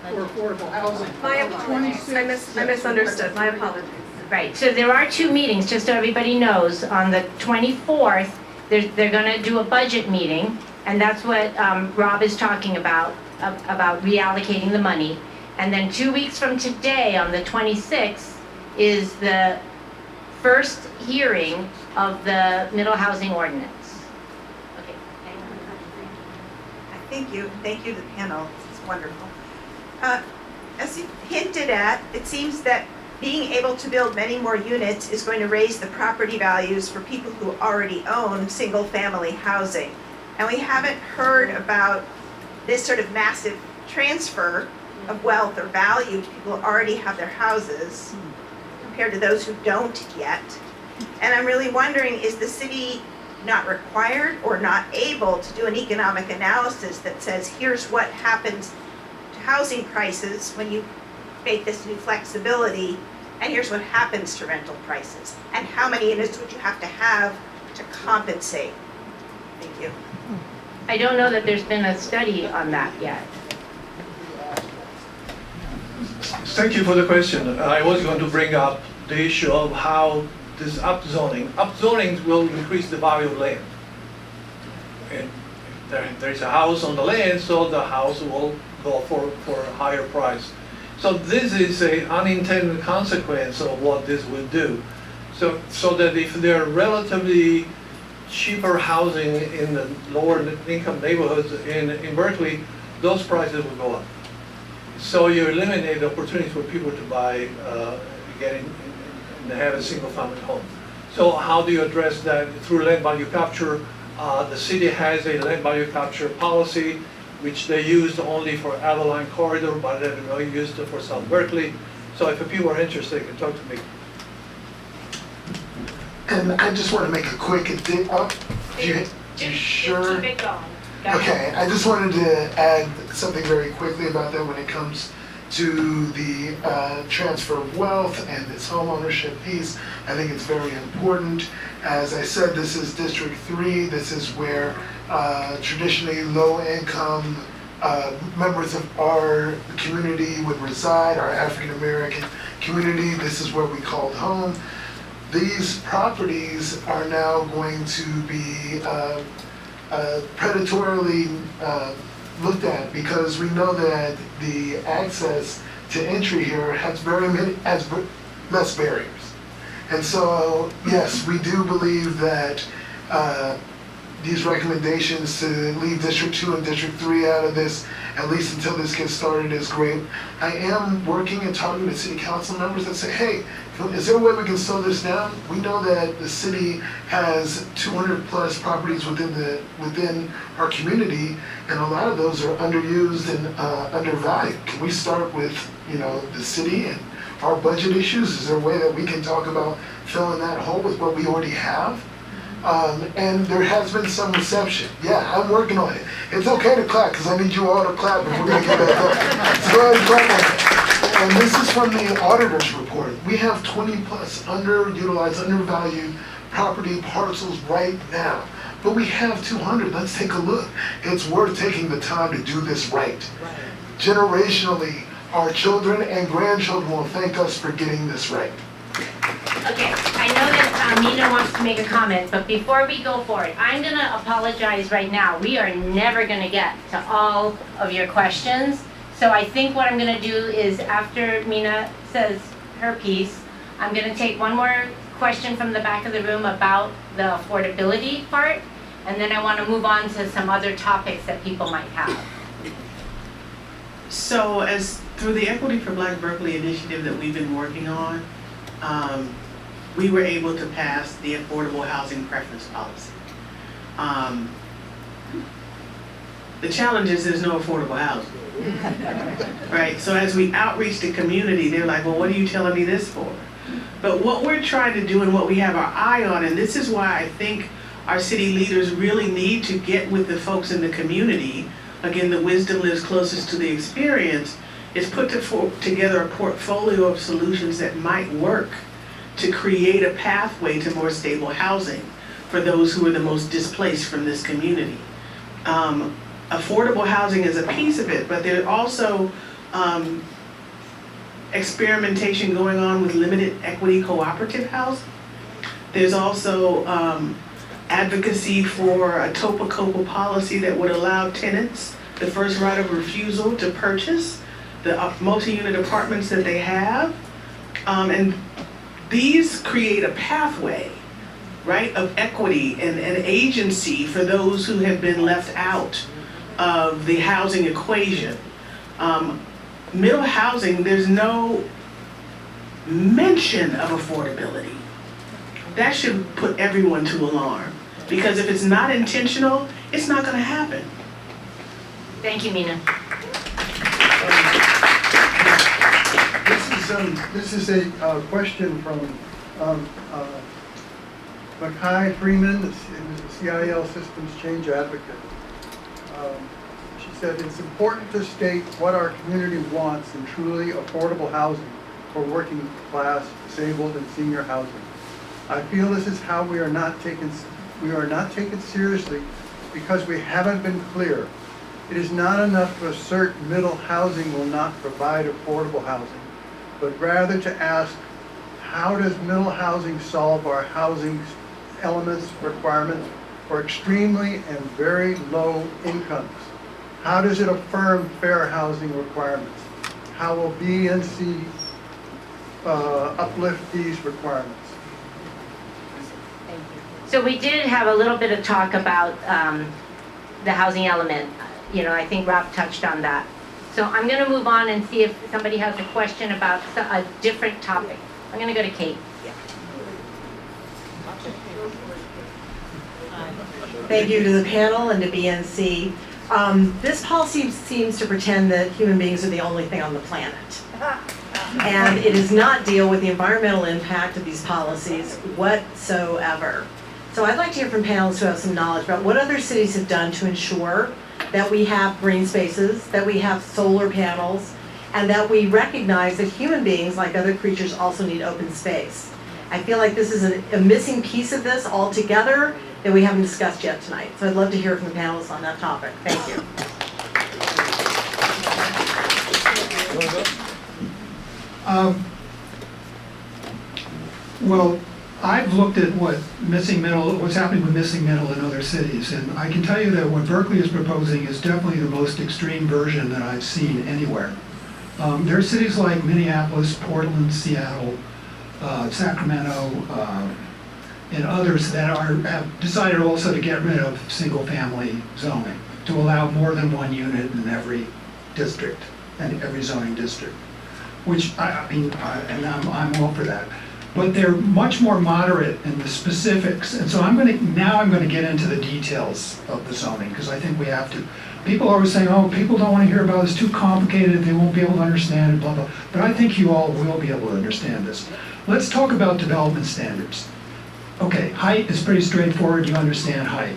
for affordable housing. My apologies. I misunderstood. My apologies. Right, so there are 2 meetings, just so everybody knows. On the 24th, they're going to do a budget meeting, and that's what Rob is talking about reallocating the money. And then 2 weeks from today, on the 26th, is the first hearing of the Middle Housing Ordinance. Okay. Thank you to the panel. It's wonderful. As you hinted at, it seems that being able to build many more units is going to raise the property values for people who already own single-family housing. And we haven't heard about this sort of massive transfer of wealth or value to people who already have their houses compared to those who don't yet. And I'm really wondering, is the city not required or not able to do an economic analysis that says, here's what happens to housing prices when you make this new flexibility, and here's what happens to rental prices, and how many units would you have to compensate? Thank you. I don't know that there's been a study on that yet. Thank you for the question. I was going to bring up the issue of how this upzoning will increase the value of land. And there's a house on the land, so the house will go for a higher price. So this is an unintended consequence of what this will do. So that if there are relatively cheaper housing in the lower income neighborhoods in Berkeley, those prices will go up. So you eliminate the opportunity for people to buy, and have a single family home. So how do you address that? Through land value capture. The city has a land value capture policy. which they used only for Avalon Corridor, but they never used it for South Berkeley. So if people are interested, they can talk to me. And I just want to make a quick you sure? Keep it going. Okay, I just wanted to add something very quickly about that when it comes to the transfer of wealth and this home ownership piece. I think it's very important. As I said, this is District 3. This is where traditionally low-income members of our community would reside, our African-American community. This is where we called home. These properties are now going to be predatorily looked at because we know that the access to entry here has less barriers. And so, yes, we do believe that these recommendations to leave District 2 and District 3 out of this, at least until this gets started, is great. I am working and talking to city council members that say, hey, is there a way we can slow this down? We know that the city has 200 plus properties within our community, and a lot of those are underused and undervalued. Can we start with, the city and our budget issues? Is there a way that we can talk about filling that hole with what we already have? And there has been some reception. Yeah, I'm working on it. It's okay to clap, because I need you all to clap if we're going to get back up. So go ahead and clap on it. And this is from the auditor's report. We have 20 plus underutilized, undervalued property parcels right now. But we have 200. Let's take a look. It's worth taking the time to do this right. Generationally, our children and grandchildren will thank us for getting this right. Okay, I know that Mina wants to make a comment, but before we go forward, I'm going to apologize right now. We are never going to get to all of your questions. So I think what I'm going to do is after Mina says her piece, I'm going to take one more question from the back of the room about the affordability part, and then I want to move on to some other topics that people might have. So as through the Equity for Black Berkeley initiative that we've been working on, we were able to pass the affordable housing preference policy. The challenge is there's no affordable housing, right? So as we outreach the community, they're like, well, what are you telling me this for? But what we're trying to do and what we have our eye on, and this is why I think our city leaders really need to get with the folks in the community, again, the wisdom lives closest to the experience, is put together a portfolio of solutions that might work to create a pathway to more stable housing for those who are the most displaced from this community. Affordable housing is a piece of it, but there's also experimentation going on with limited equity cooperative housing. There's also advocacy for a TOPA-COPA policy that would allow tenants the first right of refusal to purchase the multi-unit apartments that they have. And these create a pathway, right, of equity and agency for those who have been left out of the housing equation. Middle housing, there's no mention of affordability. That should put everyone to alarm, because if it's not intentional, it's not going to happen. Thank you, Mina. This is a question from Mackay Freeman, the CIL Systems Change Advocate. She said, it's important to state what our community wants in truly affordable housing for working class, disabled, and senior housing. I feel this is how we are not taken seriously because we haven't been clear. It is not enough to assert middle housing will not provide affordable housing, but rather to ask, how does middle housing solve our housing elements requirements for extremely and very low incomes? How does it affirm fair housing requirements? How will B and C uplift these requirements? Thank you. So we did have a little bit of talk about the housing element. I think Rob touched on that. So I'm going to move on and see if somebody has a question about a different topic. I'm going to go to Kate. Thank you to the panel and to BNC. This policy seems to pretend that human beings are the only thing on the planet. And it does not deal with the environmental impact of these policies whatsoever. So I'd like to hear from panelists who have some knowledge about what other cities have done to ensure that we have green spaces, that we have solar panels, and that we recognize that human beings, like other creatures, also need open space. I feel like this is a missing piece of this altogether that we haven't discussed yet tonight. So I'd love to hear from the panelists on that topic. Thank you. Well, I've looked at what's happening with missing middle in other cities, and I can tell you that what Berkeley is proposing is definitely the most extreme version that I've seen anywhere. There are cities like Minneapolis, Portland, Seattle, Sacramento, and others that have decided also to get rid of single-family zoning, to allow more than one unit in every district and every zoning district, which and I'm all for that. But they're much more moderate in the specifics, and so I'm going to get into the details of the zoning, because I think we have to. People are always saying, oh, people don't want to hear about it, it's too complicated, they won't be able to understand it, blah, blah. But I think you all will be able to understand this. Let's talk about development standards. Okay, height is pretty straightforward, you understand height.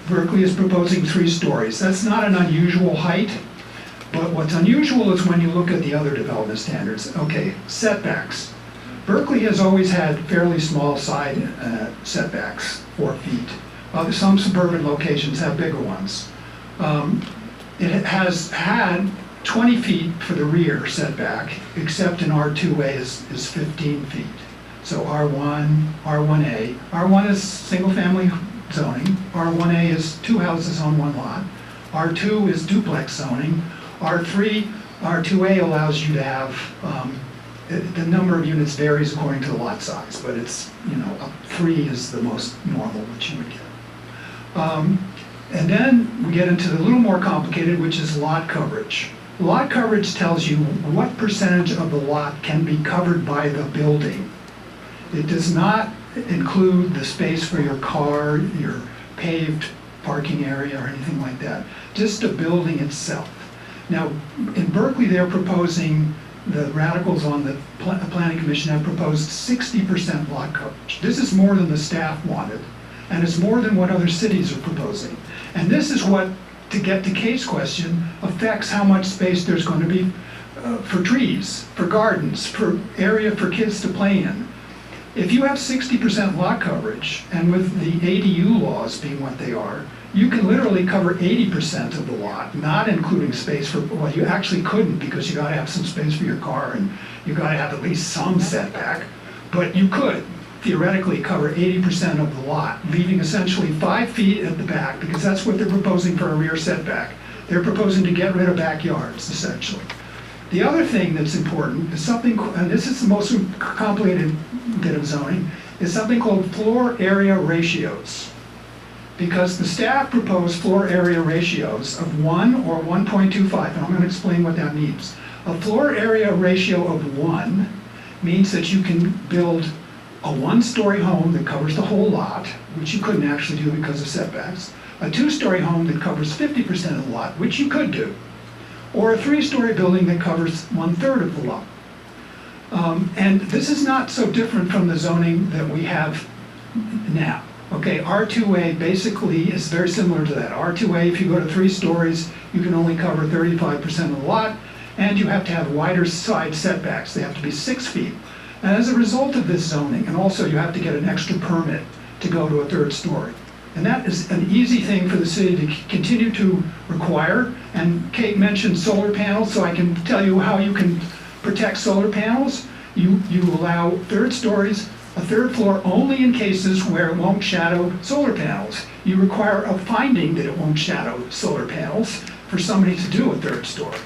Berkeley is proposing 3 stories. That's not an unusual height, but what's unusual is when you look at the other development standards. Okay, setbacks. Berkeley has always had fairly small side setbacks, 4 feet. Some suburban locations have bigger ones. It has had 20 feet for the rear setback, except in R2A is 15 feet. So R1, R1A. R1 is single-family zoning. R1A is 2 houses on 1 lot. R2 is duplex zoning. R2A allows you to have, the number of units varies according to the lot size, but it's, 3 is the most normal that you would get. And then we get into the little more complicated, which is lot coverage. Lot coverage tells you what percentage of the lot can be covered by the building. It does not include the space for your car, your paved parking area, or anything like that. Just the building itself. Now, in Berkeley, they're proposing, the radicals on the Planning Commission have proposed 60% lot coverage. This is more than the staff wanted, and it's more than what other cities are proposing. And this is what, to get to Kate's question, affects how much space there's going to be for trees, for gardens, for area for kids to play in. If you have 60% lot coverage, and with the ADU laws being what they are, you can literally cover 80% of the lot, not including space for, well, you actually couldn't, because you gotta have some space for your car, and you gotta have at least some setback, but you could theoretically cover 80% of the lot, leaving essentially 5 feet at the back, because that's what they're proposing for a rear setback. They're proposing to get rid of backyards, essentially. The other thing that's important is something, and this is the most complicated bit of zoning, is something called floor area ratios. Because the staff proposed floor area ratios of 1 or 1.25, and I'm going to explain what that means. A floor area ratio of 1 means that you can build a 1-story home that covers the whole lot, which you couldn't actually do because of setbacks, a 2-story home that covers 50% of the lot, which you could do, or a 3-story building that covers 1/3 of the lot. And this is not so different from the zoning that we have now. Okay, R2A basically is very similar to that. R2A, if you go to 3 stories, you can only cover 35% of the lot, and you have to have wider side setbacks. They have to be 6 feet. And as a result of this zoning, and also you have to get an extra permit to go to a 3rd story. And that is an easy thing for the city to continue to require. And Kate mentioned solar panels, so I can tell you how you can protect solar panels. You allow 3rd stories, a 3rd floor only in cases where it won't shadow solar panels. You require a finding that it won't shadow solar panels for somebody to do a 3rd story.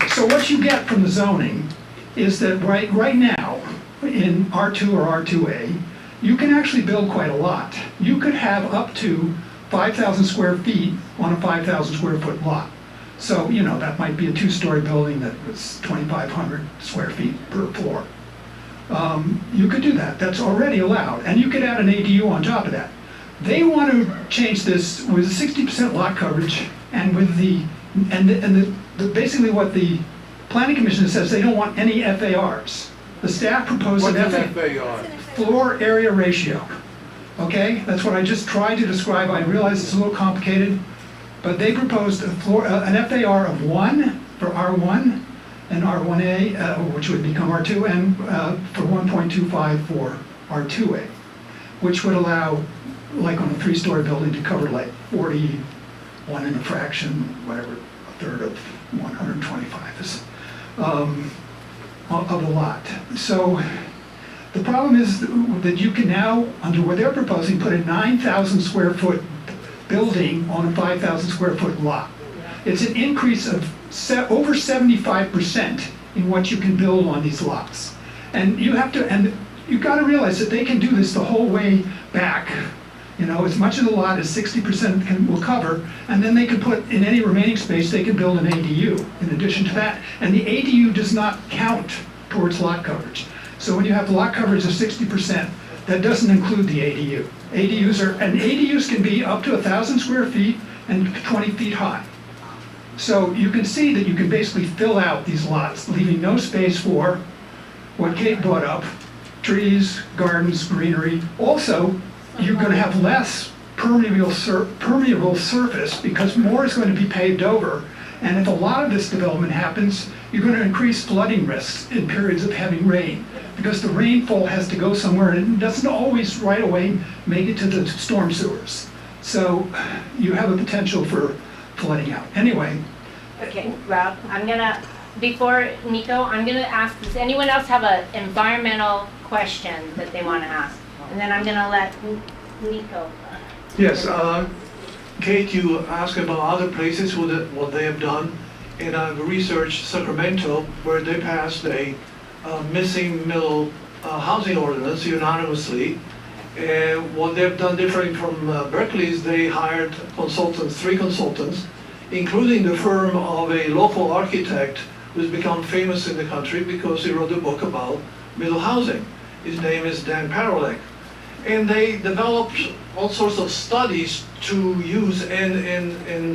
So what you get from the zoning is that right now, in R2 or R2A, you can actually build quite a lot. You could have up to 5,000 square feet on a 5,000 square foot lot. So, that might be a 2-story building that was 2,500 square feet per floor. You could do that. That's already allowed. And you could add an ADU on top of that. They want to change this with 60% lot coverage and with basically what the planning commission says, they don't want any FARs. The staff proposed an FAR? floor area ratio. Okay, that's what I just tried to describe. I realize it's a little complicated, but they proposed an FAR of 1 for R1 and R1A, which would become R2, and for 1.25 for R2A, which would allow, like on a 3-story building, to cover like 41 and a fraction, whatever, a third of 125 is, of the lot. So the problem is that you can now, under what they're proposing, put a 9,000 square foot building on a 5,000 square foot lot. It's an increase of over 75% in what you can build on these lots. And you've got to realize that they can do this the whole way back. You know, as much of the lot as 60% will cover, and then they can put, in any remaining space, they can build an ADU in addition to that. And the ADU does not count towards lot coverage. So when you have lot coverage of 60%, that doesn't include the ADU. ADUs can be up to 1,000 square feet and 20 feet high. So you can see that you can basically fill out these lots, leaving no space for what Kate brought up, trees, gardens, greenery. Also, you're going to have less permeable surface because more is going to be paved over. And if a lot of this development happens, you're going to increase flooding risks in periods of heavy rain because the rainfall has to go somewhere and it doesn't always right away make it to the storm sewers. So you have a potential for flooding out. Anyway. Okay, Rob, before Nico, I'm gonna ask, does anyone else have an environmental question that they want to ask? And then I'm gonna let Nico. Yes, Kate, you asked about other places what they have done, and I've researched Sacramento, where they passed a missing middle housing ordinance unanimously. And what they've done different from Berkeley is they hired consultants, 3 consultants, including the firm of a local architect who's become famous in the country because he wrote a book about middle housing. His name is Dan Parolek. And they developed all sorts of studies to use in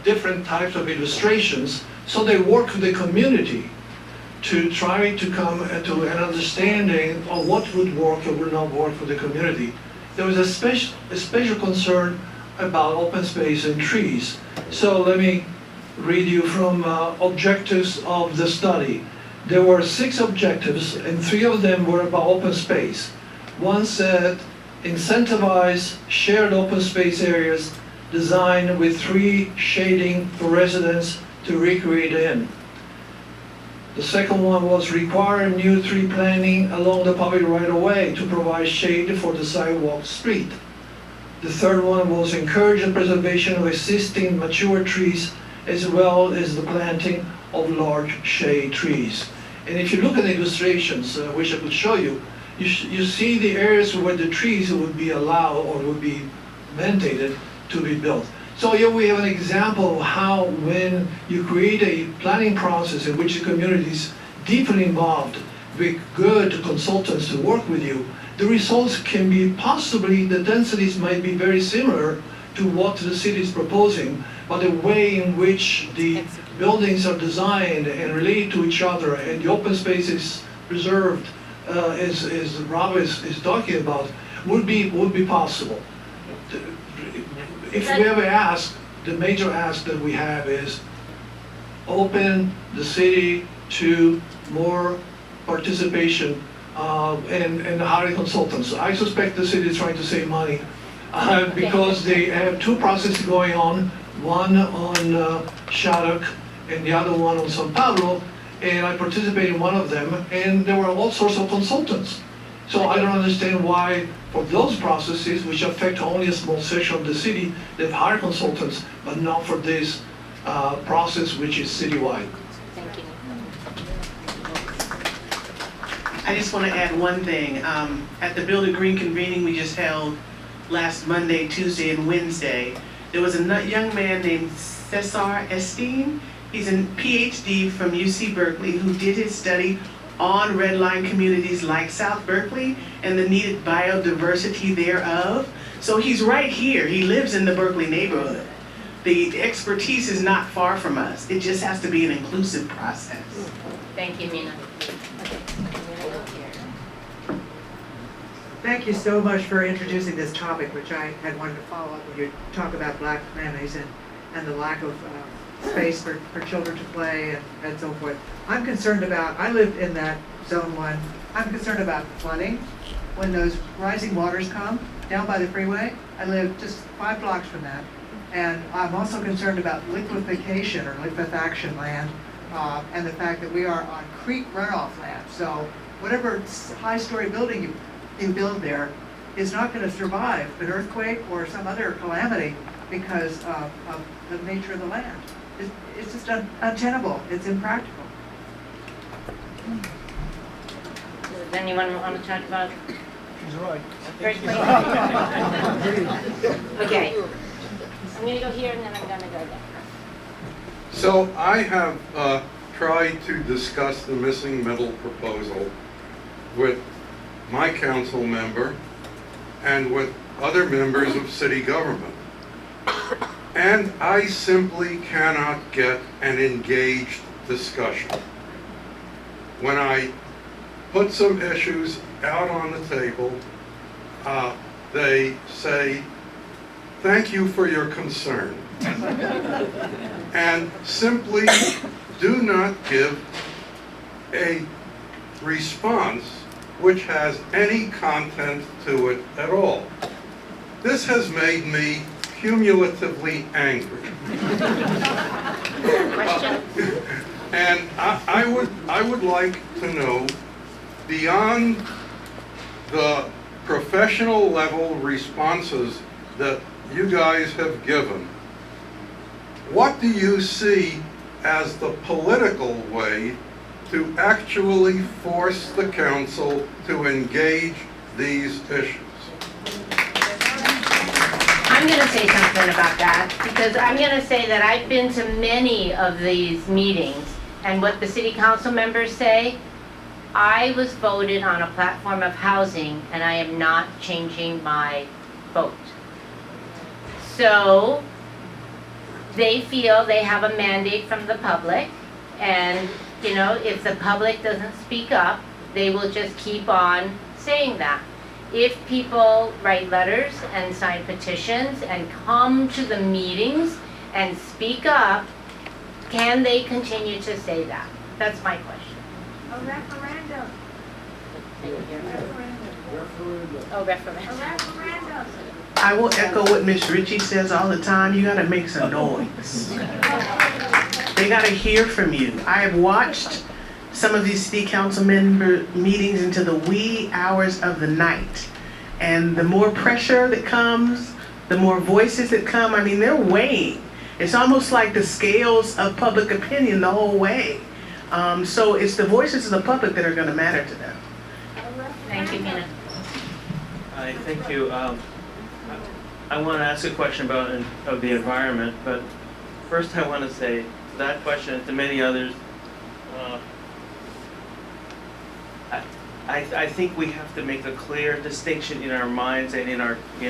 different types of illustrations. So they work with the community to try to come to an understanding of what would work or would not work for the community. There was a special concern about open space and trees. So let me read you from objectives of the study. There were 6 objectives and 3 of them were about open space. One said, incentivize shared open space areas designed with 3 shading for residents to recreate in. The second one was require new tree planting along the public right-of-way to provide shade for the sidewalk street. The third one was encourage the preservation of existing mature trees as well as the planting of large shade trees. And if you look at the illustrations, which I could show you, you see the areas where the trees would be allowed or would be mandated to be built. So here we have an example of how when you create a planning process in which the community is deeply involved with good consultants to work with you, the results can be possibly, the densities might be very similar to what the city is proposing, but the way in which the buildings are designed and relate to each other and the open space is preserved, as Rob is talking about, would be possible. If we ever ask, the major ask that we have is open the city to more participation and hiring consultants. I suspect the city is trying to save money because they have 2 processes going on, one on Shattuck and the other one on San Pablo, and I participated in one of them, and there were all sorts of consultants. So I don't understand why, for those processes, which affect only a small section of the city, they've hired consultants, but not for this process, which is citywide. Thank you. I just want to add one thing. At the Build a Green convening we just held last Monday, Tuesday, and Wednesday, there was a young man named Cesar Esteen. He's a PhD from UC Berkeley who did his study on red line communities like South Berkeley and the needed biodiversity thereof. So he's right here, he lives in the Berkeley neighborhood. The expertise is not far from us, it just has to be an inclusive process. Thank you, Mina. Thank you so much for introducing this topic, which I had wanted to follow up when you talk about black families and the lack of space for children to play and so forth. I'm concerned about, I lived in that zone 1, I'm concerned about flooding. When those rising waters come down by the freeway, I live just 5 blocks from that. And I'm also concerned about liquefaction or liquefaction land and the fact that we are on creek runoff land. So whatever high-story building you build there is not going to survive an earthquake or some other calamity because of the nature of the land. It's just untenable. It's impractical. Does anyone want to talk about? She's right. Okay. I'm going to go here and then I'm going to go there. So I have tried to discuss the missing middle proposal with my council member and with other members of city government. And I simply cannot get an engaged discussion. When I put some issues out on the table, they say, "Thank you for your concern," and simply do not give a response which has any content to it at all. This has made me cumulatively angry. And I would like to know, beyond the professional level responses that you guys have given, what do you see as the political way to actually force the council to engage these issues? I'm going to say something about that because I'm going to say that I've been to many of these meetings, and what the city council members say, I was voted on a platform of housing and I am not changing my vote. So they feel they have a mandate from the public, and you know, if the public doesn't speak up, they will just keep on saying that. If people write letters and sign petitions and come to the meetings and speak up, can they continue to say that? That's my question. A referendum. Oh, referendum. A referendum. I will echo what Ms. Ritchie says all the time, you gotta make some noise. They gotta hear from you. I have watched some of these city council member meetings into the wee hours of the night. And the more pressure that comes, the more voices that come, I mean, they're weighing. It's almost like the scales of public opinion the whole way. So it's the voices of the public that are gonna matter to them. Thank you, Mina. Hi, thank you. I want to ask a question about of the environment, but first I want to say to that question and to many others, I think we have to make a clear distinction in our minds and in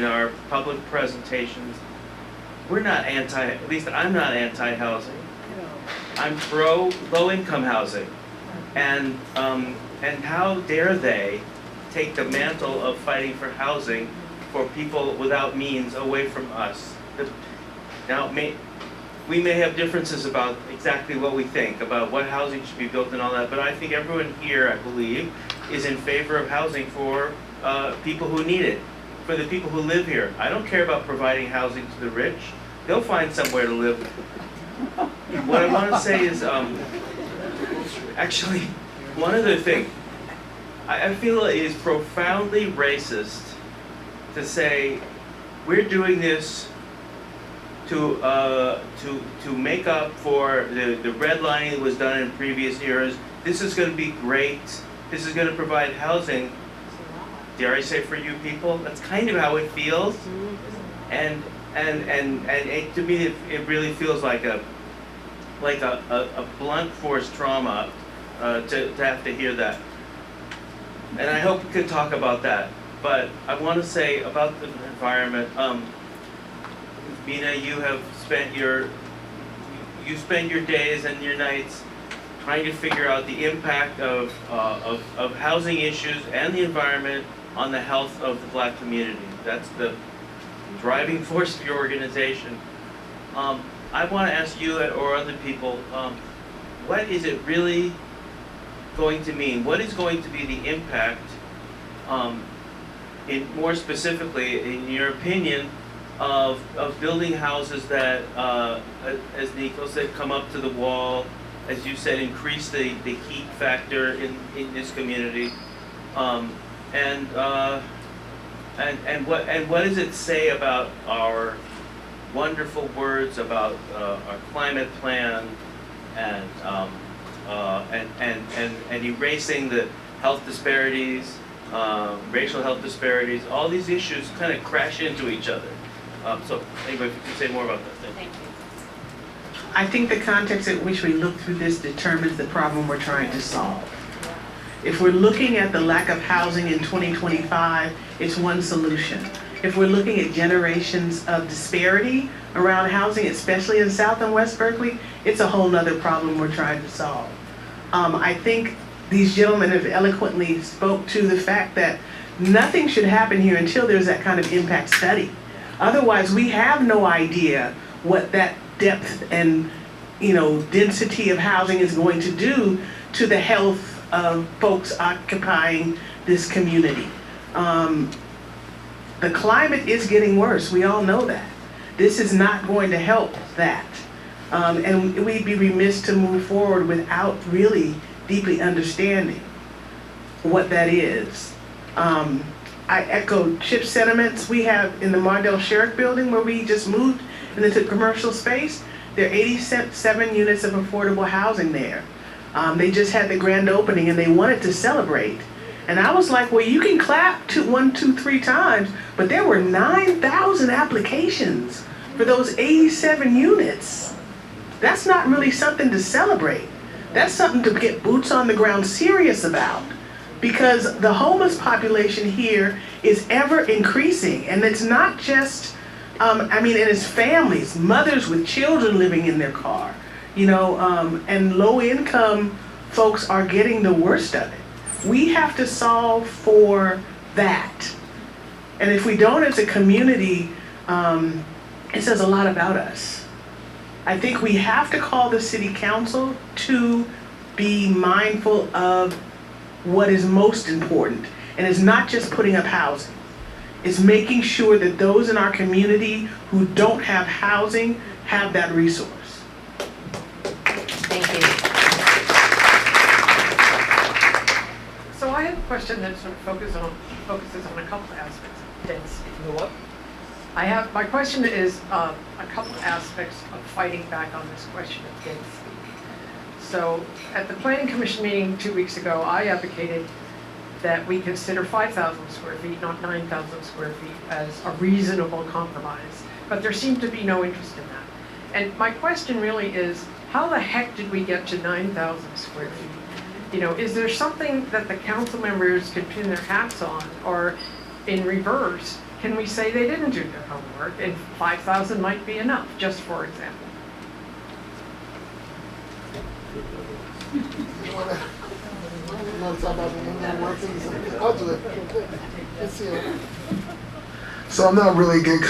our public presentations. We're not at least I'm not anti-housing. I'm pro low-income housing, and how dare they take the mantle of fighting for housing for people without means away from us. Now, we may have differences about exactly what we think about what housing should be built and all that, but I think everyone here, I believe, is in favor of housing for people who need it, for the people who live here. I don't care about providing housing to the rich. They'll find somewhere to live. What I want to say is, actually, one other thing. I feel it is profoundly racist to say we're doing this to make up for the redlining that was done in previous years. This is going to be great. This is going to provide housing. Dare I say for you people? That's kind of how it feels. And it, to me, it really feels like a blunt force trauma to have to hear that. And I hope we can talk about that. but I want to say about the environment. Mina, you spend your days and your nights trying to figure out the impact of housing issues and the environment on the health of the Black community. That's the driving force of your organization. I want to ask you or other people, what is it really going to mean? What is going to be the impact, more specifically, in your opinion, of building houses that, as Nico said, come up to the wall, as you said, increase the heat factor in this community, and what does it say about our wonderful words about our climate plan and erasing the health disparities, racial health disparities? All these issues kind of crash into each other. So anyway, if you could say more about that. Thank you. I think the context at which we look through this determines the problem we're trying to solve. If we're looking at the lack of housing in 2025, it's one solution. If we're looking at generations of disparity around housing, especially in South and West Berkeley, it's a whole nother problem we're trying to solve. I think these gentlemen have eloquently spoke to the fact that nothing should happen here until there's that kind of impact study. Otherwise, we have no idea what that depth and, density of housing is going to do to the health of folks occupying this community. The climate is getting worse. We all know that. This is not going to help that. And we'd be remiss to move forward without really deeply understanding what that is. I echo Chip's sentiments. We have in the Mardell Sheriff Building, where we just moved into commercial space, there are 87 units of affordable housing there. They just had the grand opening and they wanted to celebrate. And I was like, well, you can clap 1, 2, 3 times, but there were 9,000 applications for those 87 units. That's not really something to celebrate. That's something to get boots on the ground serious about, because the homeless population here is ever increasing, and it's not just, and it's families, mothers with children living in their car, and low income folks are getting the worst of it. We have to solve for that. And if we don't as a community, it says a lot about us. I think we have to call the city council to be mindful of what is most important. And it's not just putting up housing. It's making sure that those in our community who don't have housing have that resource. Thank you. So I have a question that sort of focuses on a couple of aspects of density. My question is a couple of aspects of fighting back on this question of density. So at the Planning Commission meeting 2 weeks ago, I advocated that we consider 5,000 square feet, not 9,000 square feet, as a reasonable compromise. But there seemed to be no interest in that. And my question really is, how the heck did we get to 9,000 square feet? Is there something that the council members could pin their hats on, or in reverse, can we say they didn't do their homework and 5,000 might be enough, just for example? I'll do it. So I'm not really a good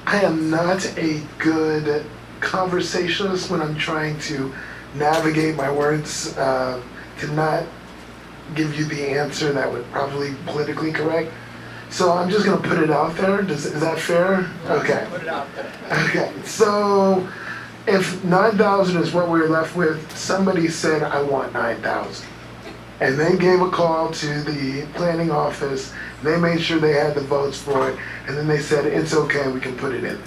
I am not a good conversationalist when I'm trying to navigate my words to not give you the answer that would probably politically correct. So I'm just gonna put it out there. Is that fair? Okay. Put it out there. Okay. So if 9,000 is what we're left with, somebody said, I want 9,000. And they gave a call to the planning office. They made sure they had the votes for it. And then they said, it's okay, we can put it in.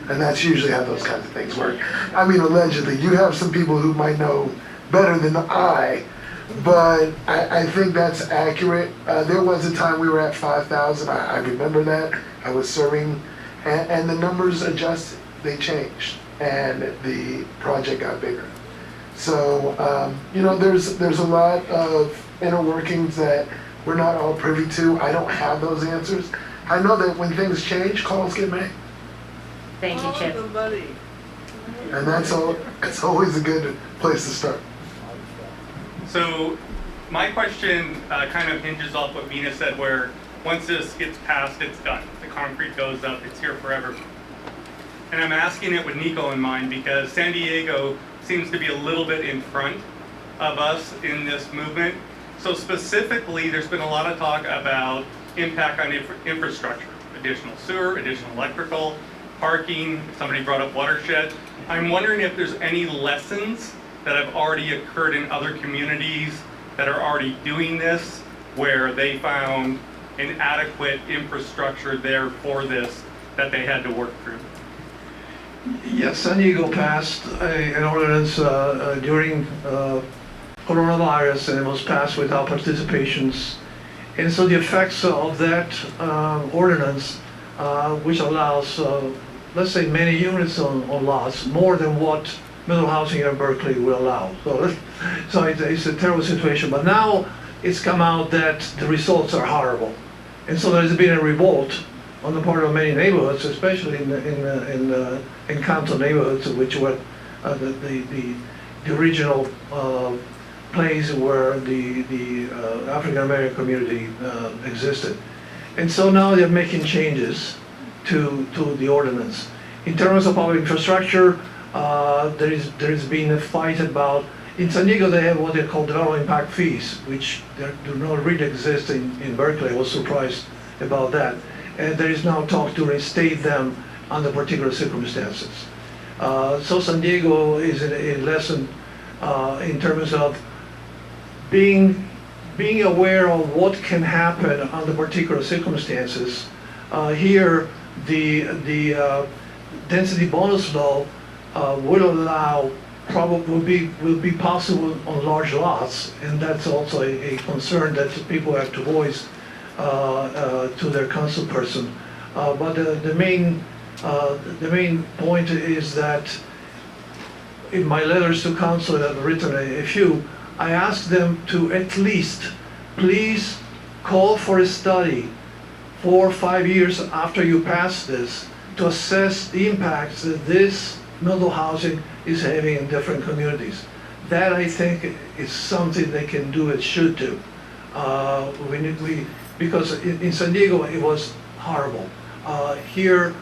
And that's usually how those kinds of things work. I mean, allegedly, you have some people who might know better than I, but I think that's accurate. There was a time we were at 5,000. I remember that. I was serving, and the numbers adjusted. They changed, and the project got bigger. So, there's a lot of inner workings that we're not all privy to. I don't have those answers. I know that when things change, calls get made. Thank you, Chip. And it's always a good place to start. So my question kind of hinges off what Mina said, where once this gets passed, it's done. The concrete goes up, it's here forever. And I'm asking it with Nico in mind because San Diego seems to be a little bit in front of us in this movement. So specifically, there's been a lot of talk about impact on infrastructure, additional sewer, additional electrical, parking, somebody brought up watershed. I'm wondering if there's any lessons that have already occurred in other communities that are already doing this, where they found an adequate infrastructure there for this that they had to work through. Yes, San Diego passed an ordinance during coronavirus, and it was passed without participations. And so the effects of that ordinance, which allows, let's say, many units on lots, more than what Middle Housing in Berkeley will allow. So it's a terrible situation. But now it's come out that the results are horrible. And so there's been a revolt on the part of many neighborhoods, especially in Compton neighborhoods, which were the original place where the African American community existed. And so now they're making changes to the ordinance. In terms of public infrastructure, there has been a fight about, in San Diego they have what they call development impact fees, which do not really exist in Berkeley. I was surprised about that. And there is now talk to reinstate them under particular circumstances. So San Diego is a lesson in terms of being aware of what can happen under particular circumstances. Here, the density bonus law will allow, will be possible on large lots, and that's also a concern that people have to voice to their council person. But the main point is that in my letters to council, I've written a few, I asked them to at least please call for a study 4 or 5 years after you pass this to assess the impacts that this middle housing is having in different communities. That, I think, is something they can do and should do. Because in San Diego it was horrible. Here,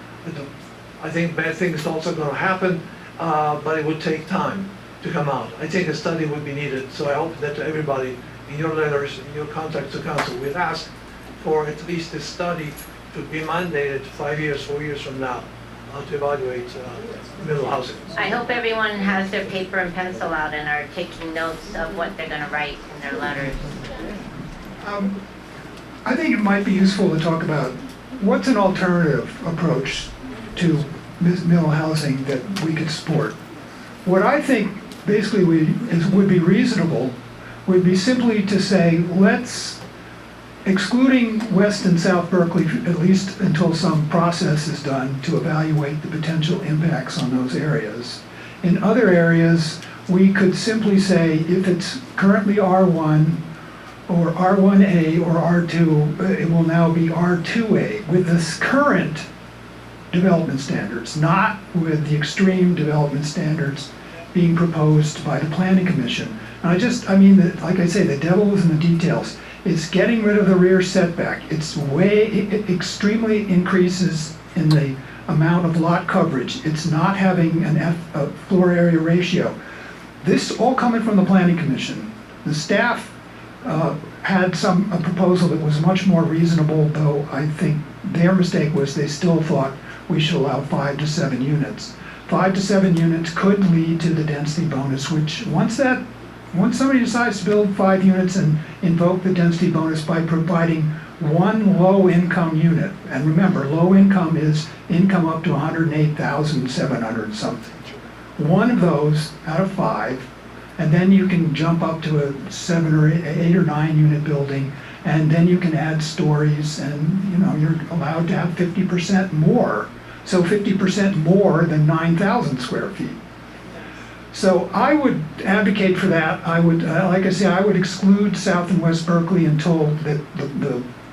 I think bad things also going to happen, but it would take time to come out. I think a study would be needed, so I hope that everybody, in your letters, in your contact to council, will ask for at least a study to be mandated 5 years, 4 years from now to evaluate middle housing. I hope everyone has their paper and pencil out and are taking notes of what they're going to write in their letters. I think it might be useful to talk about what's an alternative approach to middle housing that we could support. What I think basically would be reasonable would be simply to say, let's, excluding West and South Berkeley, at least until some process is done to evaluate the potential impacts on those areas. In other areas, we could simply say, if it's currently R1, or R1A or R2, it will now be R2A with this current development standards, not with the extreme development standards being proposed by the Planning Commission. And like I say, the devil is in the details. It's getting rid of the rear setback. It extremely increases in the amount of lot coverage. It's not having a floor area ratio. This all coming from the Planning Commission. The staff had a proposal that was much more reasonable, though I think their mistake was they still thought we should allow 5 to 7 units. 5 to 7 units could lead to the density bonus, which once somebody decides to build 5 units and invoke the density bonus by providing one low-income unit, and remember, low income is income up to 108,700 something. One of those out of 5, and then you can jump up to a 7 or 8 or 9 unit building, and then you can add stories, and you're allowed to have 50% more. So 50% more than 9,000 square feet. So I would advocate for that. I would, like I say, I would exclude South and West Berkeley until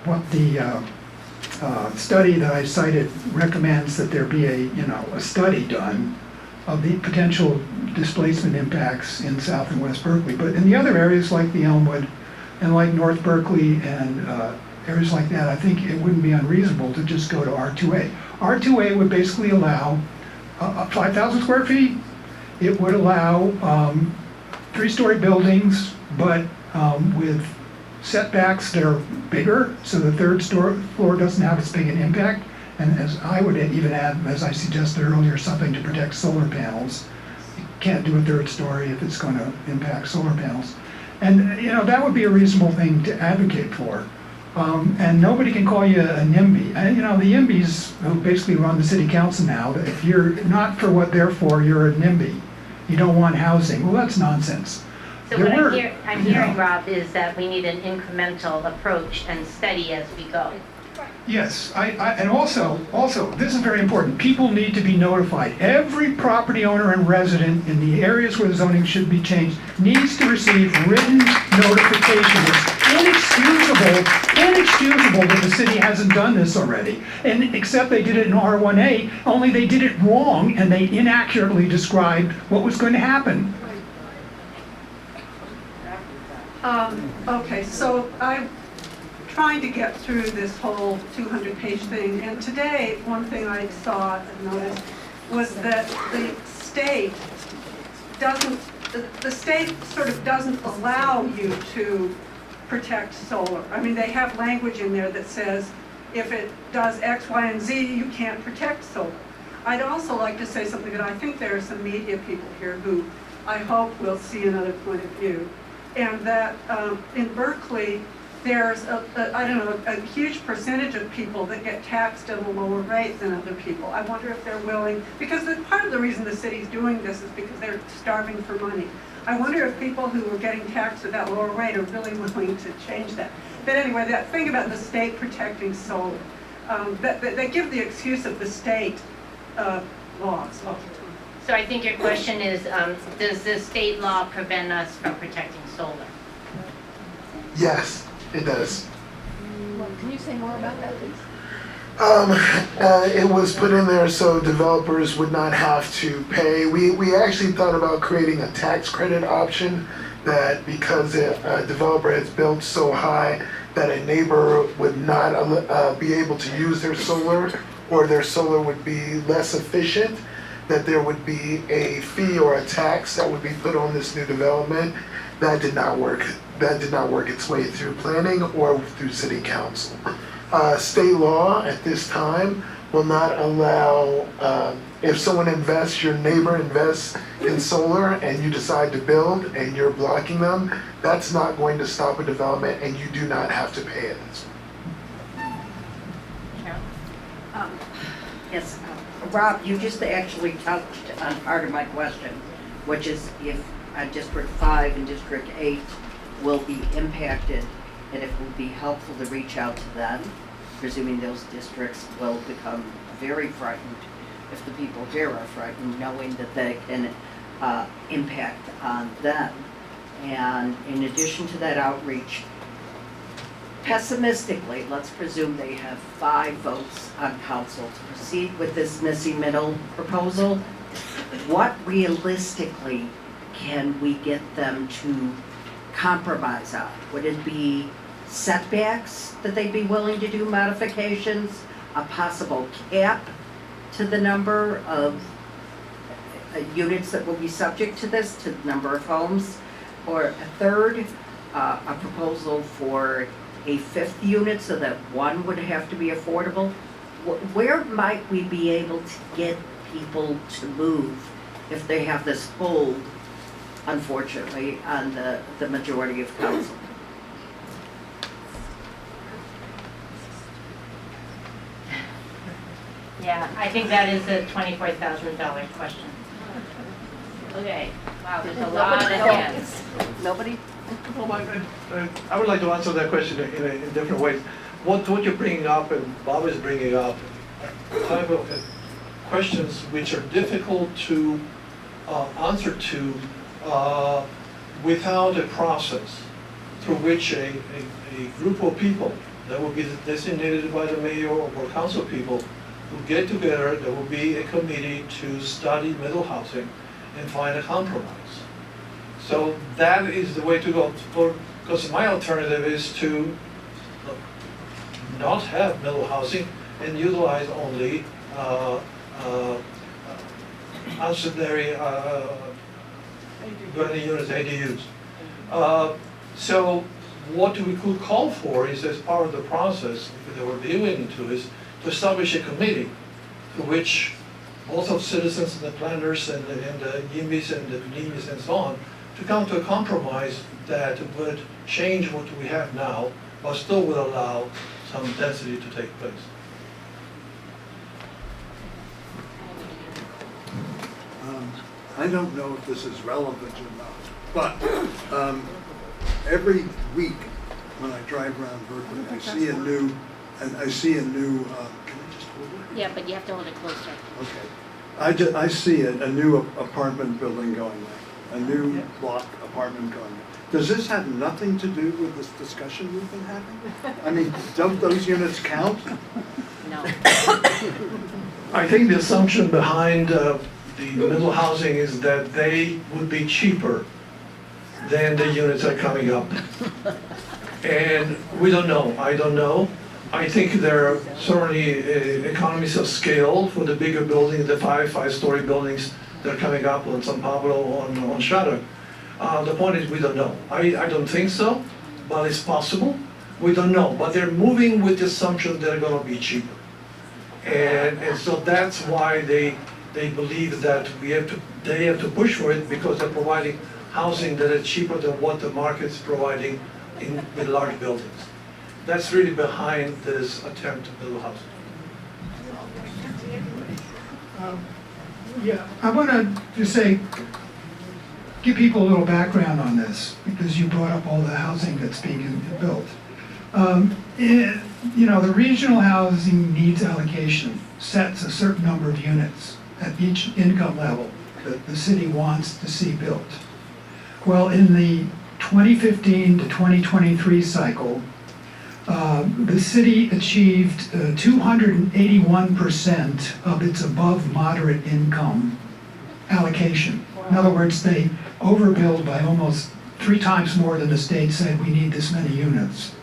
what the study that I cited recommends that there be a study done of the potential displacement impacts in South and West Berkeley. But in the other areas like the Elmwood and like North Berkeley and areas like that, I think it wouldn't be unreasonable to just go to R2A. R2A would basically allow 5,000 square feet. It would allow 3-story buildings, but with setbacks that are bigger, so the third floor doesn't have as big an impact. And as I would even add, as I suggested earlier, something to protect solar panels. You can't do a third story if it's going to impact solar panels. And that would be a reasonable thing to advocate for. And nobody can call you a NIMBY. And the YIMBYs who basically run the city council now, if you're not for what they're for, you're a NIMBY. You don't want housing. Well, that's nonsense. So what I'm hearing, Rob, is that we need an incremental approach and study as we go. Yes, and also, this is very important. People need to be notified. Every property owner and resident in the areas where the zoning should be changed needs to receive written notification. It's inexcusable that the city hasn't done this already. And except they did it in R1A, only they did it wrong and they inaccurately described what was going to happen. Okay, so I'm trying to get through this whole 200-page thing, and today, one thing I saw and noticed was that the state sort of doesn't allow you to protect solar. I mean, they have language in there that says if it does X, Y, and Z, you can't protect solar. I'd also like to say something that I think there are some media people here who I hope will see another point of view. And that in Berkeley, there's a huge percentage of people that get taxed at a lower rate than other people. I wonder if they're willing, because part of the reason the city's doing this is because they're starving for money. I wonder if people who are getting taxed at that lower rate are really willing to change that. But anyway, that thing about the state protecting solar, they give the excuse of the state laws. So I think your question is, does the state law prevent us from protecting solar? Yes, it does. Well, can you say more about that, please? It was put in there so developers would not have to pay. We actually thought about creating a tax credit option that because a developer has built so high that a neighbor would not be able to use their solar, or their solar would be less efficient, that there would be a fee or a tax that would be put on this new development. That did not work. That did not work its way through planning or through city council. State law at this time will not allow, if someone invests, your neighbor invests in solar and you decide to build and you're blocking them, that's not going to stop a development and you do not have to pay it. Yes, Rob, you just actually touched on part of my question, which is if District 5 and District 8 will be impacted, and if it would be helpful to reach out to them, presuming those districts will become very frightened if the people here are frightened, knowing that they can impact on them. And in addition to that outreach, pessimistically, let's presume they have 5 votes on council to proceed with this missing middle proposal. What realistically can we get them to compromise on? Would it be setbacks that they'd be willing to do modifications, a possible cap to the number of units that will be subject to this, to the number of homes, or a third, a proposal for a 5th unit so that one would have to be affordable? Where might we be able to get people to move if they have this hold, unfortunately, on the majority of council? Yeah, I think that is a $24,000 question. Okay, wow, there's a lot of hands. Nobody? I would like to answer that question in different ways. What you're bringing up and Bob is bringing up, type of questions which are difficult to answer to without a process through which a group of people that will be designated by the mayor or council people will get together. There will be a committee to study middle housing and find a compromise. So that is the way to go. Because my alternative is to not have middle housing and utilize only ancillary dwelling units, ADUs. So what we could call for is, as part of the process, if they were willing to, is to establish a committee to which both of citizens and the planners and the YIMBYs and the NIMBYs and so on, to come to a compromise that would change what we have now, but still would allow some density to take place. I don't know if this is relevant or not, but every week when I drive around Berkeley, I see a new, can I just hold it? Yeah, but you have to hold it closer. Okay. I see a new apartment building going there, a new block apartment going there. Does this have nothing to do with this discussion we've been having? I mean, don't those units count? No. I think the assumption behind the middle housing is that they would be cheaper than the units that are coming up. And we don't know. I don't know. I think there are certainly economies of scale for the bigger buildings, the five-story buildings that are coming up on San Pablo, on Shattuck. The point is we don't know. I don't think so, but it's possible. We don't know. But they're moving with the assumption they're going to be cheaper. And so that's why they believe that they have to push for it, because they're providing housing that is cheaper than what the market's providing with large buildings. That's really behind this attempt to build housing. Yeah, I want to just say, give people a little background on this, because you brought up all the housing that's being built. You know, the regional housing needs allocation sets a certain number of units at each income level that the city wants to see built. Well, in the 2015 to 2023 cycle, the city achieved 281% of its above moderate income allocation. In other words, they overbilled by almost 3 times more than the state said we need this many units.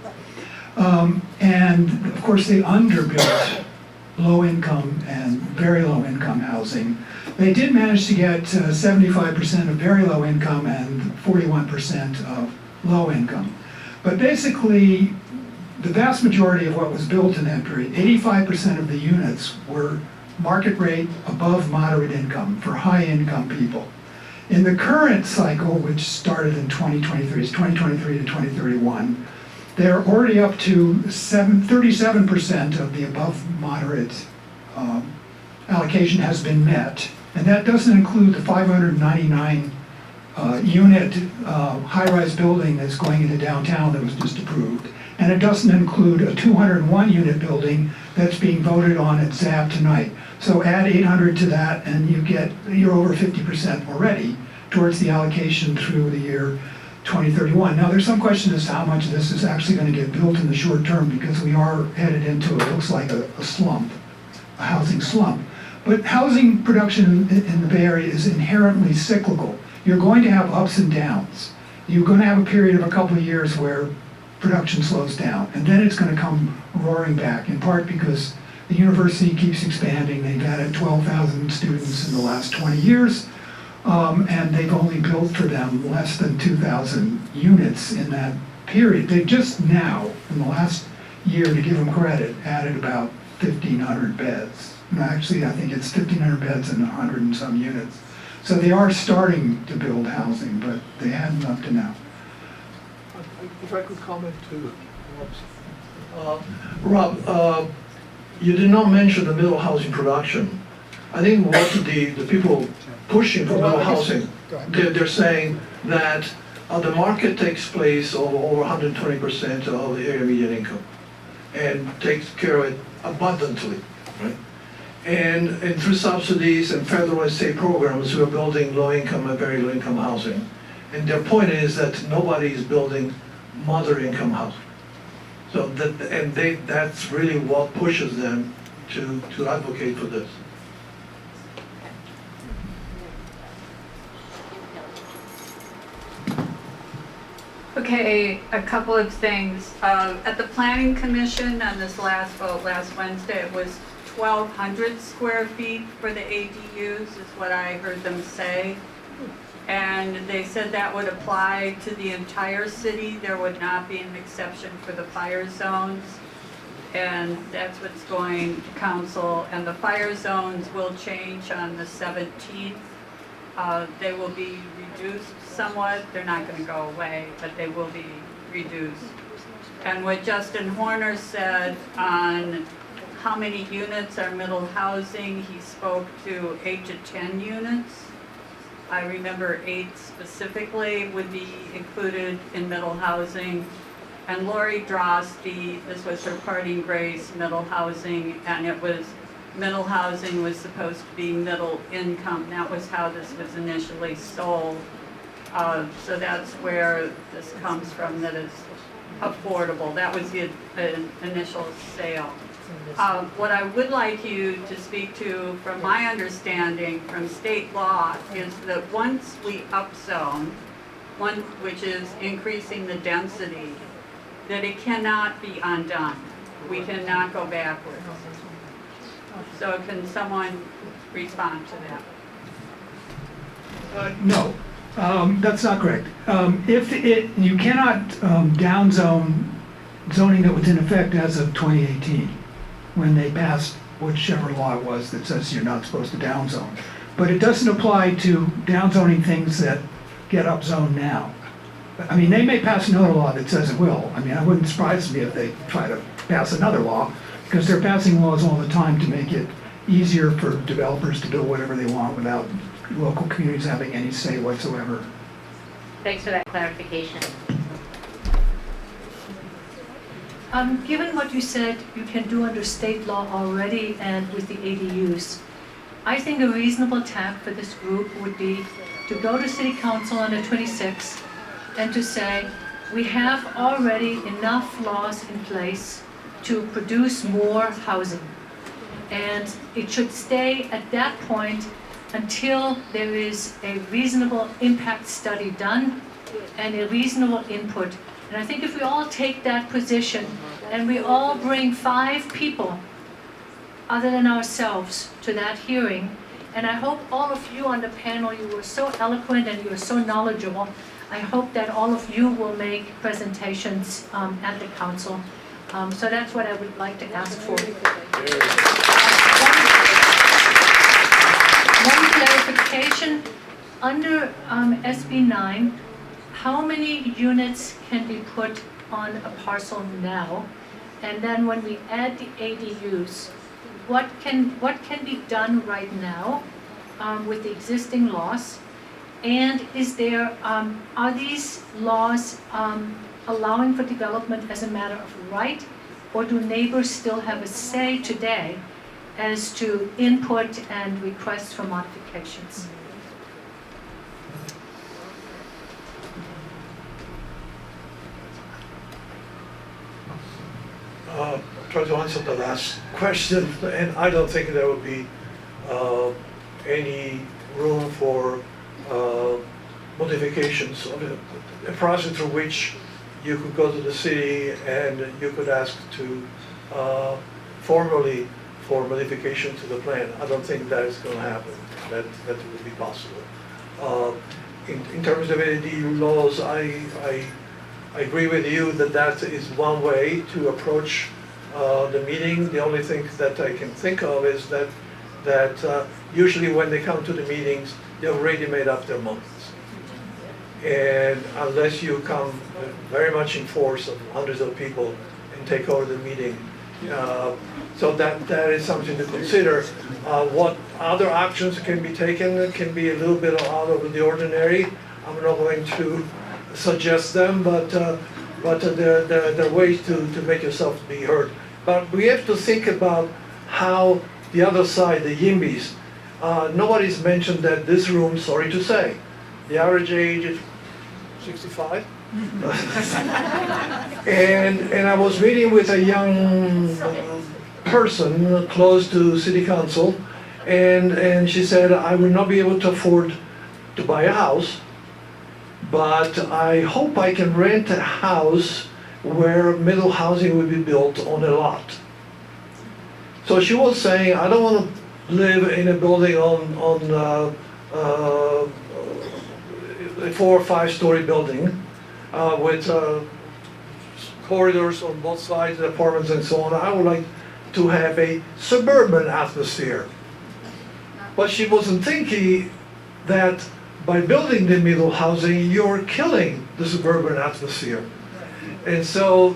And of course they underbuilt low income and very low income housing. They did manage to get 75% of very low income and 41% of low income. But basically, the vast majority of what was built in that period, 85% of the units were market rate above moderate income for high income people. In the current cycle, which started in 2023, it's 2023 to 2031, they're already up to 37% of the above moderate allocation has been met. And that doesn't include the 599 unit high-rise building that's going into downtown that was just approved. And it doesn't include a 201 unit building that's being voted on at ZAB tonight. So add 800 to that and you're over 50% already towards the allocation through the year 2031. Now there's some question as to how much of this is actually going to get built in the short term, because we are headed into what looks like a slump, a housing slump. But housing production in the Bay Area is inherently cyclical. You're going to have ups and downs. You're going to have a period of a couple of years where production slows down, and then it's going to come roaring back, in part because the university keeps expanding. They've added 12,000 students in the last 20 years, and they've only built for them less than 2,000 units in that period. They've just now, in the last year, to give them credit, added about 1,500 beds. No, actually, I think it's 1,500 beds and 100 and some units. So they are starting to build housing, but they hadn't up to now. If I could comment too, Rob, you did not mention the middle housing production. I think what the people pushing for middle housing, they're saying that the market takes place of over 120% of the area median income and takes care of it abundantly, right? And through subsidies and federal and state programs, we're building low-income and very low-income housing. And their point is that nobody is building moderate-income housing. So that's really what pushes them to advocate for this. Okay, a couple of things. At the Planning Commission on this last vote last Wednesday, it was 1,200 square feet for the ADUs is what I heard them say. And they said that would apply to the entire city. There would not be an exception for the fire zones. And that's what's going to council. And the fire zones will change on the 17th. They will be reduced somewhat. They're not going to go away, but they will be reduced. And what Justin Horner said on how many units are middle housing, he spoke to 8 to 10 units. I remember 8 specifically would be included in middle housing. And Lori Drosty, this was her parting grace, middle housing, and it was middle housing was supposed to be middle income. That was how this was initially sold. So that's where this comes from, that it's affordable. That was the initial sale. What I would like you to speak to, from my understanding from state law, is that once we upzone, which is increasing the density, that it cannot be undone. We cannot go backwards. So can someone respond to that? No, that's not correct. You cannot downzone zoning that was in effect as of 2018, when they passed whichever law it was that says you're not supposed to downzone. But it doesn't apply to downzoning things that get upzoned now. I mean, they may pass another law that says it will. I mean, it wouldn't surprise me if they try to pass another law, because they're passing laws all the time to make it easier for developers to build whatever they want without local communities having any say whatsoever. Thanks for that clarification. Given what you said you can do under state law already and with the ADUs, I think a reasonable tack for this group would be to go to City Council on the 26th and to say, we have already enough laws in place to produce more housing. And it should stay at that point until there is a reasonable impact study done and a reasonable input. And I think if we all take that position and we all bring 5 people other than ourselves to that hearing, and I hope all of you on the panel, you were so eloquent and you were so knowledgeable, I hope that all of you will make presentations at the council. So that's what I would like to ask for. One clarification, under SB 9, how many units can be put on a parcel now? And then when we add the ADUs, what can be done right now with the existing laws? And is there, are these laws allowing for development as a matter of right, or do neighbors still have a say today as to input and requests for modifications? Try to answer the last question, and I don't think there would be any room for modifications of a process through which you could go to the city and you could ask to formally for modification to the plan. I don't think that is going to happen. That would be possible. In terms of ADU laws, I agree with you that that is one way to approach the meeting. The only thing that I can think of is that usually when they come to the meetings, they've already made up their minds. And unless you come very much in force of hundreds of people and take over the meeting, so that is something to consider. What other actions can be taken can be a little bit out of the ordinary. I'm not going to suggest them, but there are ways to make yourself be heard. But we have to think about how the other side, the YIMBYs, nobody's mentioned that this room, sorry to say, the average age is 65. and I was meeting with a young person close to city council, and she said, I will not be able to afford to buy a house, but I hope I can rent a house where middle housing will be built on a lot. So she was saying, I don't want to live in a building on a 4 or 5 story building with corridors on both sides, apartments and so on. I would like to have a suburban atmosphere. But she wasn't thinking that by building the middle housing, you're killing the suburban atmosphere. And so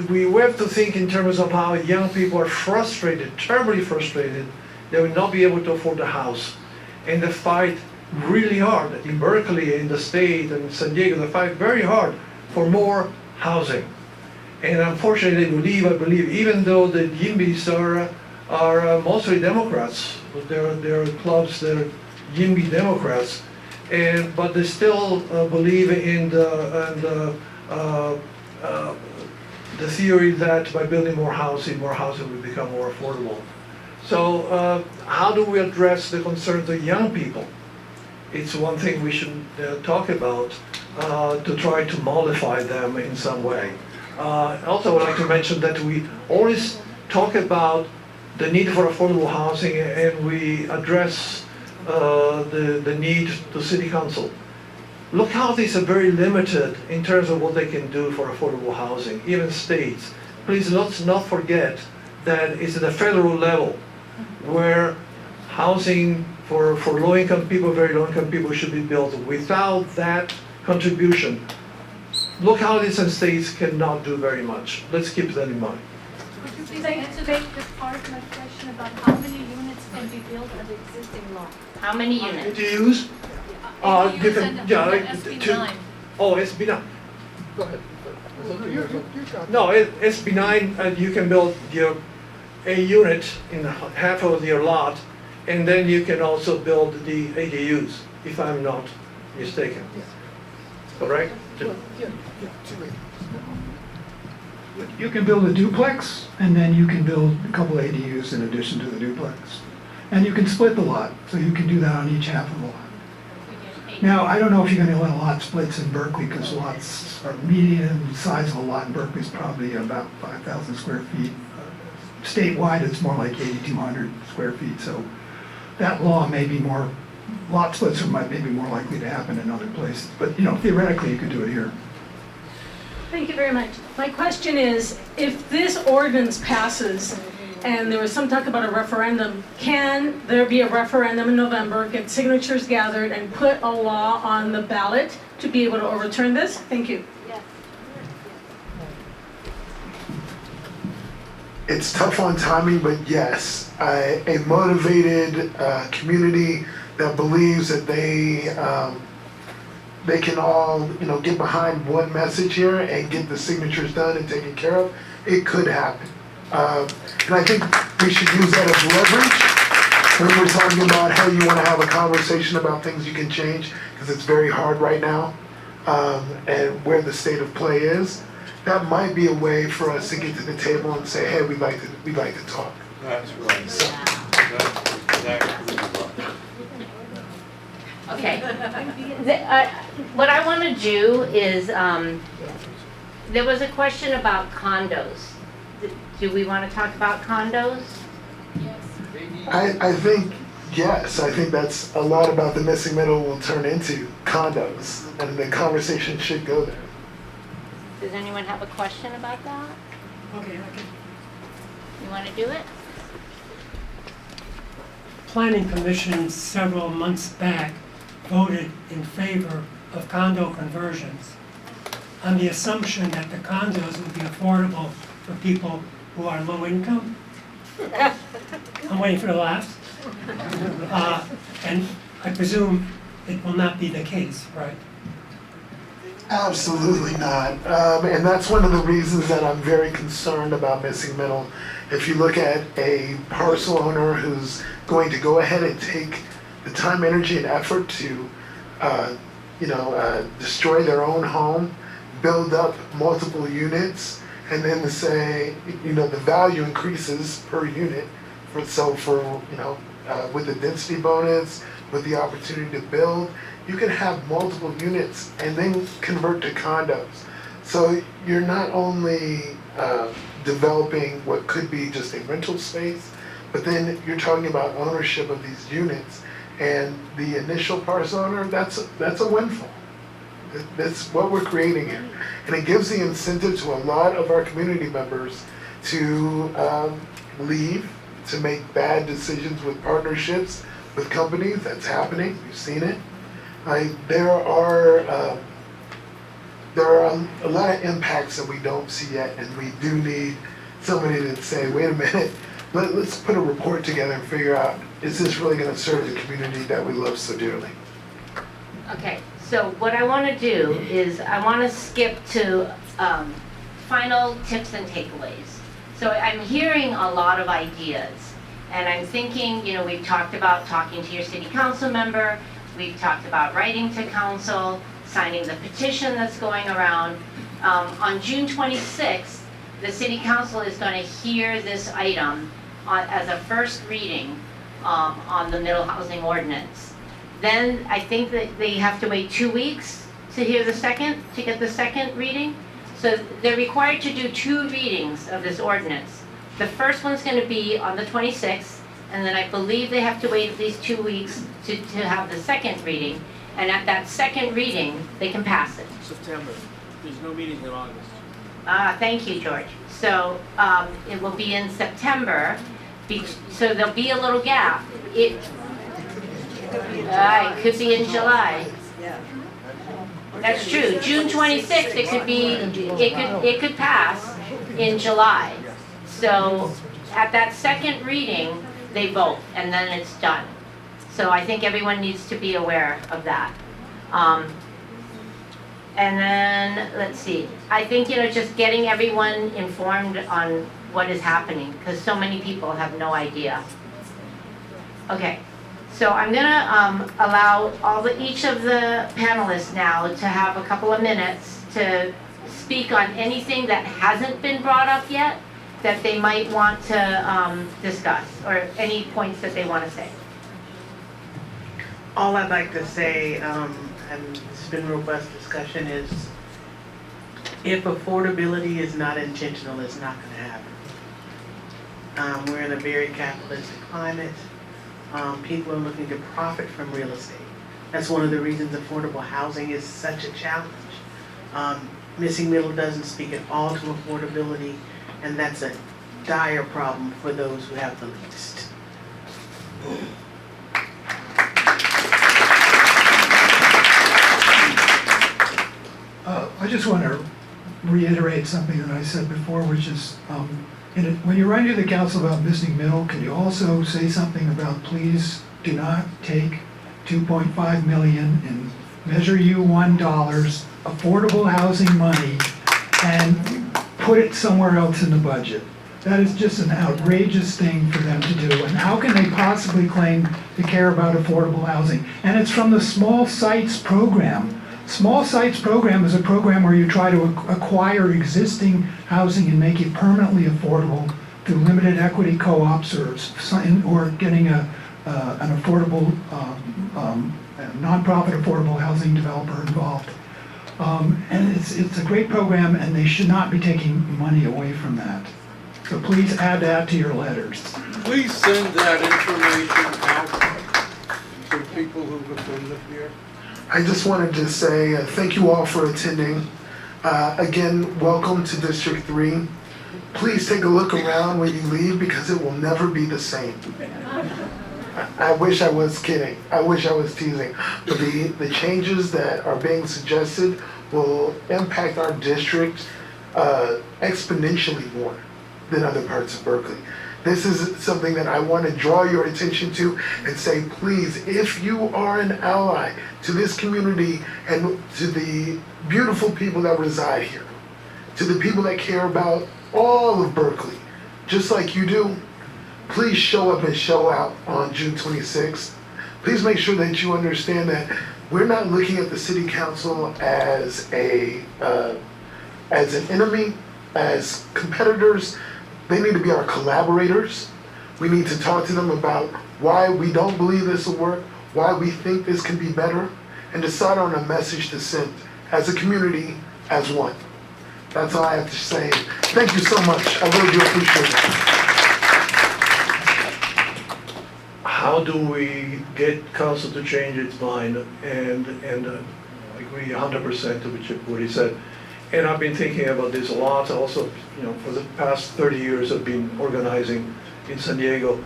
we have to think in terms of how young people are frustrated, terribly frustrated, they will not be able to afford a house. And they fight really hard in Berkeley, in the state, and San Diego, they fight very hard for more housing. And unfortunately, they believe, I believe, even though the YIMBYs are mostly Democrats, there are clubs that are YIMBY Democrats, but they still believe in the theory that by building more housing will become more affordable. So how do we address the concerns of young people? It's one thing we should talk about to try to mollify them in some way. Also, I would like to mention that we always talk about the need for affordable housing, and we address the need to city council. Localities are very limited in terms of what they can do for affordable housing, even states. Please let's not forget that it's at the federal level where housing for low-income people, very low-income people should be built. Without that contribution, localities and states cannot do very much. Let's keep that in mind. Could you please answer the part of my question about how many units can be built under existing law? How many units? ADUs? Different, yeah, SB9. Oh, SB9. Go ahead. No, SB9, you can build a unit in half of your lot, and then you can also build the ADUs, if I'm not mistaken. Correct? You can build a duplex, and then you can build a couple ADUs in addition to the duplex. And you can split the lot, so you can do that on each half of the lot. Now, I don't know if you're going to let a lot splits in Berkeley, because lots are median size of a lot in Berkeley is probably about 5,000 square feet. Statewide, it's more like 8,200 square feet, so that law may be more, lot splits are maybe more likely to happen in other places. But, theoretically, you could do it here. Thank you very much. My question is, if this ordinance passes and there was some talk about a referendum, can there be a referendum in November, get signatures gathered, and put a law on the ballot to be able to overturn this? Thank you. It's tough on timing, but yes, a motivated community that believes that they can all, get behind one message here and get the signatures done and taken care of, it could happen. And I think we should use that as leverage when we're talking about how you want to have a conversation about things you can change, because it's very hard right now, and where the state of play is. That might be a way for us to get to the table and say, hey, we'd like to talk. That's right. That's exactly right. Okay. What I want to do is, there was a question about condos. Do we want to talk about condos? I think, yes, I think that's a lot about the missing middle will turn into condos, and the conversation should go there. Does anyone have a question about that? Okay. You want to do it? Planning Commission several months back voted in favor of condo conversions on the assumption that the condos would be affordable for people who are low income. I'm waiting for the laughs. And I presume it will not be the case, right? Absolutely not. And that's one of the reasons that I'm very concerned about missing middle, If you look at a parcel owner who's going to go ahead and take the time, energy, and effort to, destroy their own home, build up multiple units, and then to say, the value increases per unit. With the density bonus, with the opportunity to build, you can have multiple units and then convert to condos. So you're not only developing what could be just a rental space, but then you're talking about ownership of these units. And the initial parcel owner, that's a windfall. That's what we're creating here. And it gives the incentive to a lot of our community members to leave, to make bad decisions with partnerships, with companies. That's happening. We've seen it. There are a lot of impacts that we don't see yet, and we do need somebody to say, wait a minute, let's put a report together and figure out, is this really going to serve the community that we love so dearly? Okay, so what I want to do is I want to skip to final tips and takeaways. So I'm hearing a lot of ideas, and I'm thinking, we've talked about talking to your city council member, we've talked about writing to council, signing the petition that's going around. On June 26th, the city council is going to hear this item as a first reading on the Middle Housing Ordinance. Then I think that they have to wait 2 weeks to get the second reading. So they're required to do 2 readings of this ordinance. The first one's going to be on the 26th, and then I believe they have to wait at least 2 weeks to have the second reading. And at that second reading, they can pass it. September. There's no meeting in August. Thank you, George. So it will be in September, so there'll be a little gap. It could be in July. That's true. June 26th, it could pass in July. So at that second reading, they vote, and then it's done. So I think everyone needs to be aware of that. And then, let's see. I think, just getting everyone informed on what is happening, because so many people have no idea. Okay. So I'm going to allow each of the panelists now to have a couple of minutes to speak on anything that hasn't been brought up yet that they might want to discuss, or any points that they want to say. All I'd like to say, and it's been robust discussion, is if affordability is not intentional, it's not going to happen. We're in a very capitalistic climate. People are looking to profit from real estate. That's one of the reasons affordable housing is such a challenge. Missing middle doesn't speak at all to affordability, and that's a dire problem for those who have the least. I just want to reiterate something that I said before, which is, when you're writing to the council about missing middle, can you also say something about, please do not take $2.5 million in Measure U $1 affordable housing money and put it somewhere else in the budget? That is just an outrageous thing for them to do. And how can they possibly claim to care about affordable housing? And it's from the Small Sites Program. Small Sites Program is a program where you try to acquire existing housing and make it permanently affordable through limited equity co-ops or getting an affordable, nonprofit affordable housing developer involved. And it's a great program, and they should not be taking money away from that. So please add that to your letters. Please send that information out to people who attended here. I just wanted to say thank you all for attending. Again, welcome to District 3. Please take a look around when you leave, because it will never be the same. I wish I was kidding. I wish I was teasing. But the changes that are being suggested will impact our district exponentially more than other parts of Berkeley. This is something that I want to draw your attention to and say, please, if you are an ally to this community and to the beautiful people that reside here, to the people that care about all of Berkeley, just like you do, please show up and show out on June 26th. Please make sure that you understand that we're not looking at the city council as an enemy, as competitors. They need to be our collaborators. We need to talk to them about why we don't believe this will work, why we think this can be better, and decide on a message to send as a community, as one. That's all I have to say. Thank you so much. I really do appreciate it. How do we get council to change its mind? And I agree 100% to what he said. And I've been thinking about this a lot. Also, for the past 30 years, I've been organizing in San Diego.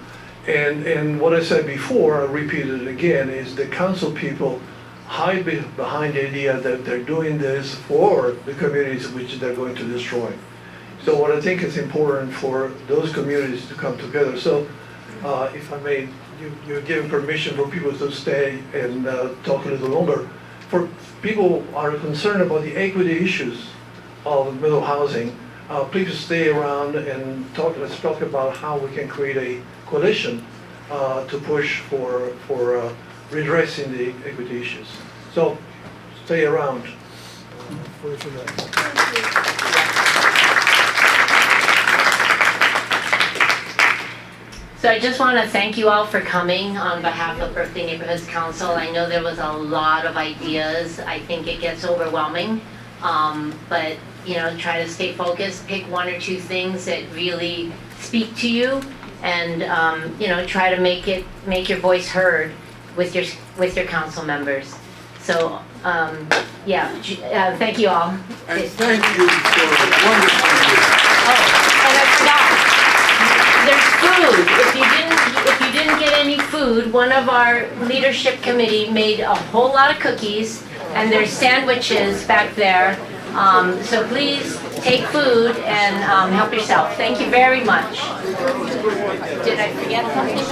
And what I said before, I repeated it again, is the council people hide behind the idea that they're doing this for the communities which they're going to destroy. So what I think is important for those communities to come together. So if I may, you're giving permission for people to stay and talk a little longer. For people who are concerned about the equity issues of middle housing, please stay around and let's talk about how we can create a coalition to push for redressing the equity issues. So stay around for that. So I just want to thank you all for coming on behalf of Berkeley Neighborhoods Council. I know there was a lot of ideas. I think it gets overwhelming, but try to stay focused. Pick one or two things that really speak to you, and try to make your voice heard with your council members. So thank you all. And thank you for a wonderful meeting. Oh, and I forgot. There's food. If you didn't get any food, one of our leadership committee made a whole lot of cookies, and there's sandwiches back there. So please take food and help yourself. Thank you very much. Did I forget something?